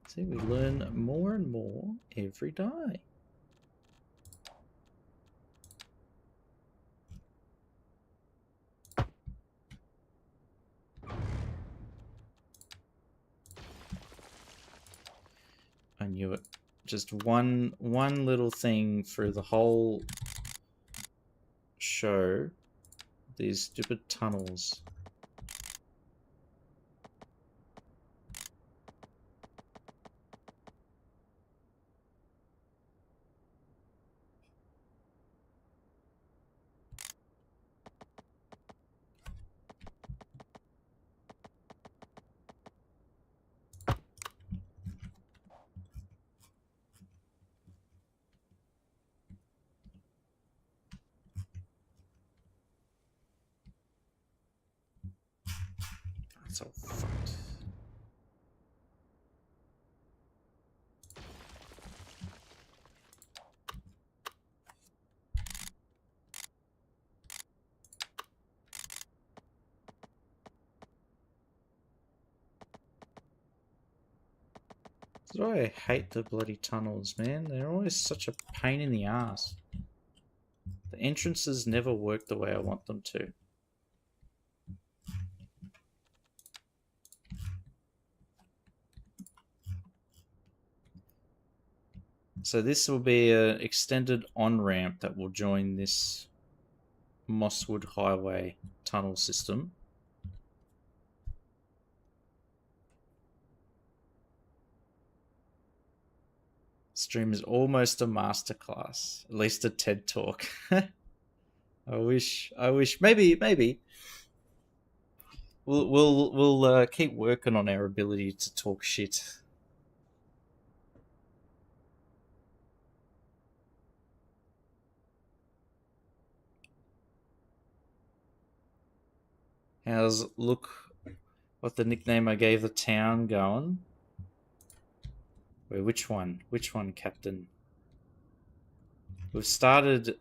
See, we learn more and more every day. I knew it. Just one little thing for the whole show. These stupid tunnels. That's all fucked. That's why I hate the bloody tunnels, man. They're always such a pain in the ass. The entrances never work the way I want them to. So this will be an extended on-ramp that will join this Mosswood Highway tunnel system. Stream is almost a masterclass, at least a TED Talk. I wish, maybe. We'll keep working on our ability to talk shit. How's look? What the nickname I gave the town going? Wait, which one? Which one, Captain? We've started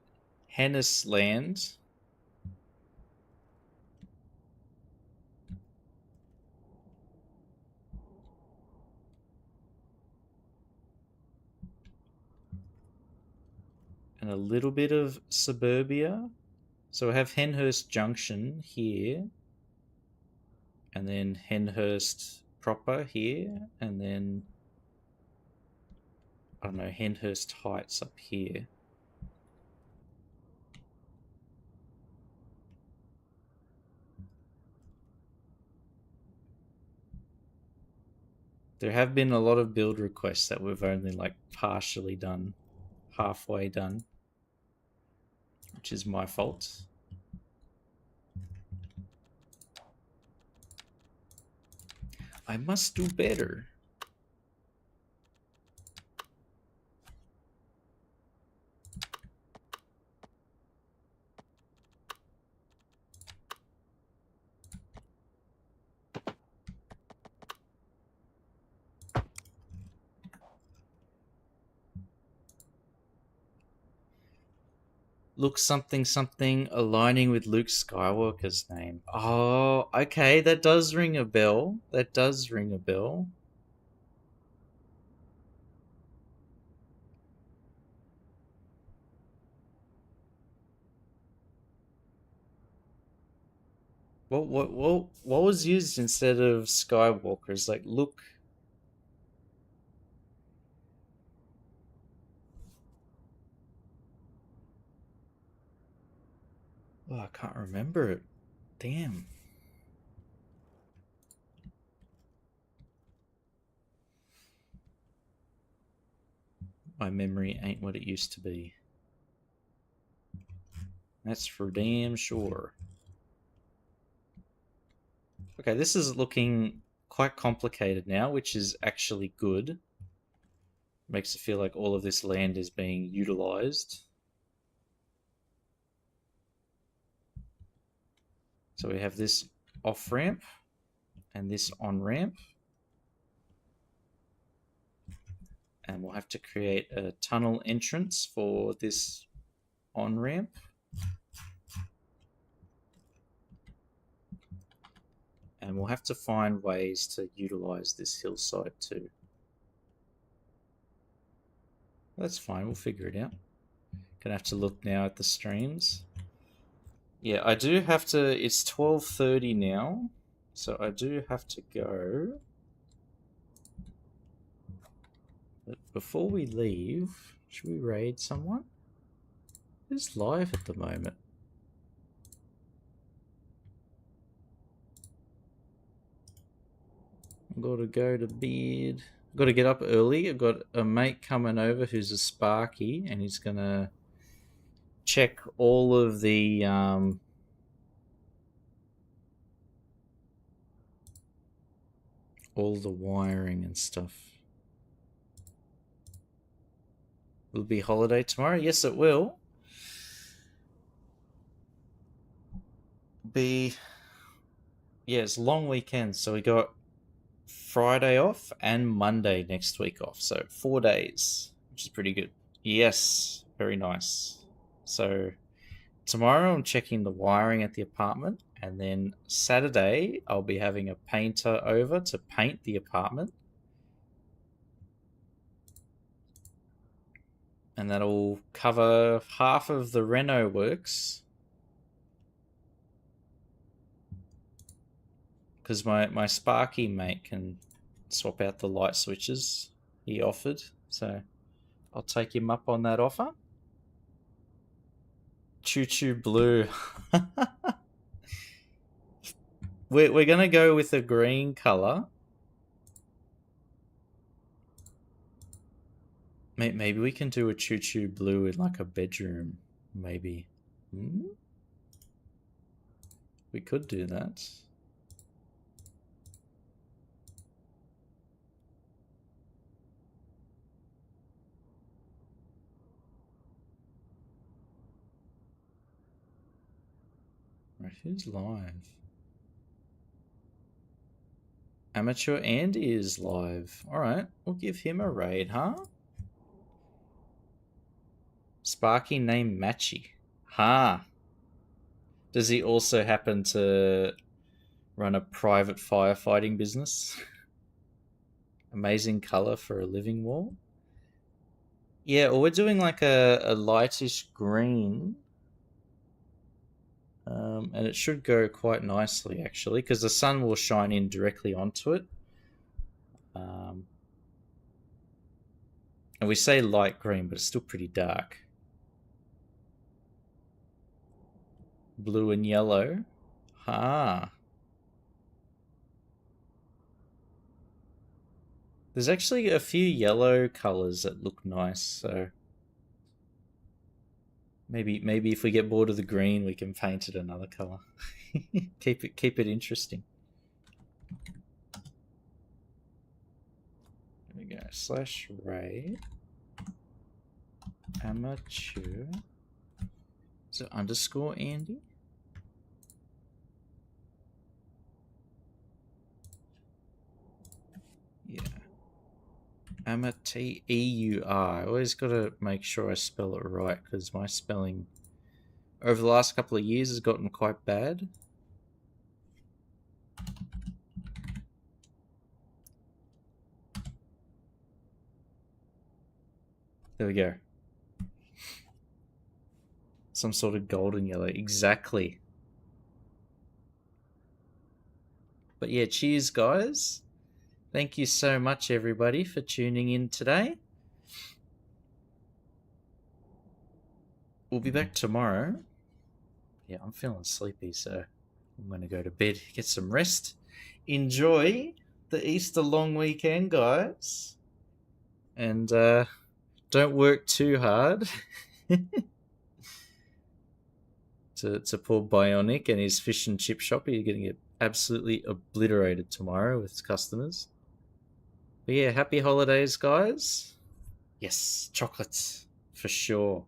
Hennisland. And a little bit of suburbia. So we have Henhurst Junction here. And then Henhurst proper here. And then, I don't know, Henhurst Heights up here. There have been a lot of build requests that we've only like partially done, halfway done, which is my fault. I must do better. Look something something aligning with Luke Skywalker's name. Oh, okay, that does ring a bell. That does ring a bell. What was used instead of Skywalker's? Like Luke. Oh, I can't remember it. Damn. My memory ain't what it used to be. That's for damn sure. Okay, this is looking quite complicated now, which is actually good. Makes it feel like all of this land is being utilized. So we have this off-ramp and this on-ramp. And we'll have to create a tunnel entrance for this on-ramp. And we'll have to find ways to utilize this hillside too. That's fine, we'll figure it out. Gonna have to look now at the streams. Yeah, I do have to, it's 12:30 now, so I do have to go. But before we leave, should we raid someone? Who's live at the moment? I've got to go to bed. I've got to get up early. I've got a mate coming over who's a Sparky, and he's gonna check all of the wiring and stuff. Will it be holiday tomorrow? Yes, it will. Be, yeah, it's long weekend, so we got Friday off and Monday next week off, so 4 days, which is pretty good. Yes, very nice. So tomorrow I'm checking the wiring at the apartment, and then Saturday I'll be having a painter over to paint the apartment. And that'll cover half of the reno works. Because my Sparky mate can swap out the light switches he offered. So I'll take him up on that offer. Choo Choo Blue. We're going to go with a green colour. Maybe we can do a Choo Choo Blue in like a bedroom. Maybe. We could do that. Right, who's live? Amateur Andy is live. Alright, we'll give him a raid, huh? Sparky named Matchy. Ha! Does he also happen to run a private firefighting business? Amazing colour for a living wall. Yeah, or we're doing like a lightish green. And it should go quite nicely, actually, because the sun will shine in directly onto it. And we say light green, but it's still pretty dark. Blue and yellow. Ha! There's actually a few yellow colours that look nice, so maybe if we get bored of the green, we can paint it another colour. keep it interesting. There we go. /raid amateur. Is it underscore Andy? Yeah. Amateur. I always got to make sure I spell it right because my spelling over the last couple of years has gotten quite bad. There we go. Some sort of golden yellow. Exactly. But yeah, cheers, guys. Thank you so much, everybody, for tuning in today. We'll be back tomorrow. Yeah, I'm feeling sleepy, so I'm going to go to bed, get some rest. Enjoy the Easter long weekend, guys. And don't work too hard. to poor Bionic and his fish and chip shop. You're going to get absolutely obliterated tomorrow with customers. But yeah, happy holidays, guys. Yes, chocolates, for sure.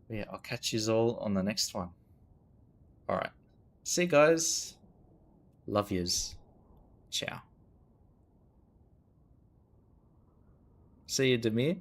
But yeah, I'll catch you all on the next one. Alright. See you guys. Love yous. Ciao. See you, Demir.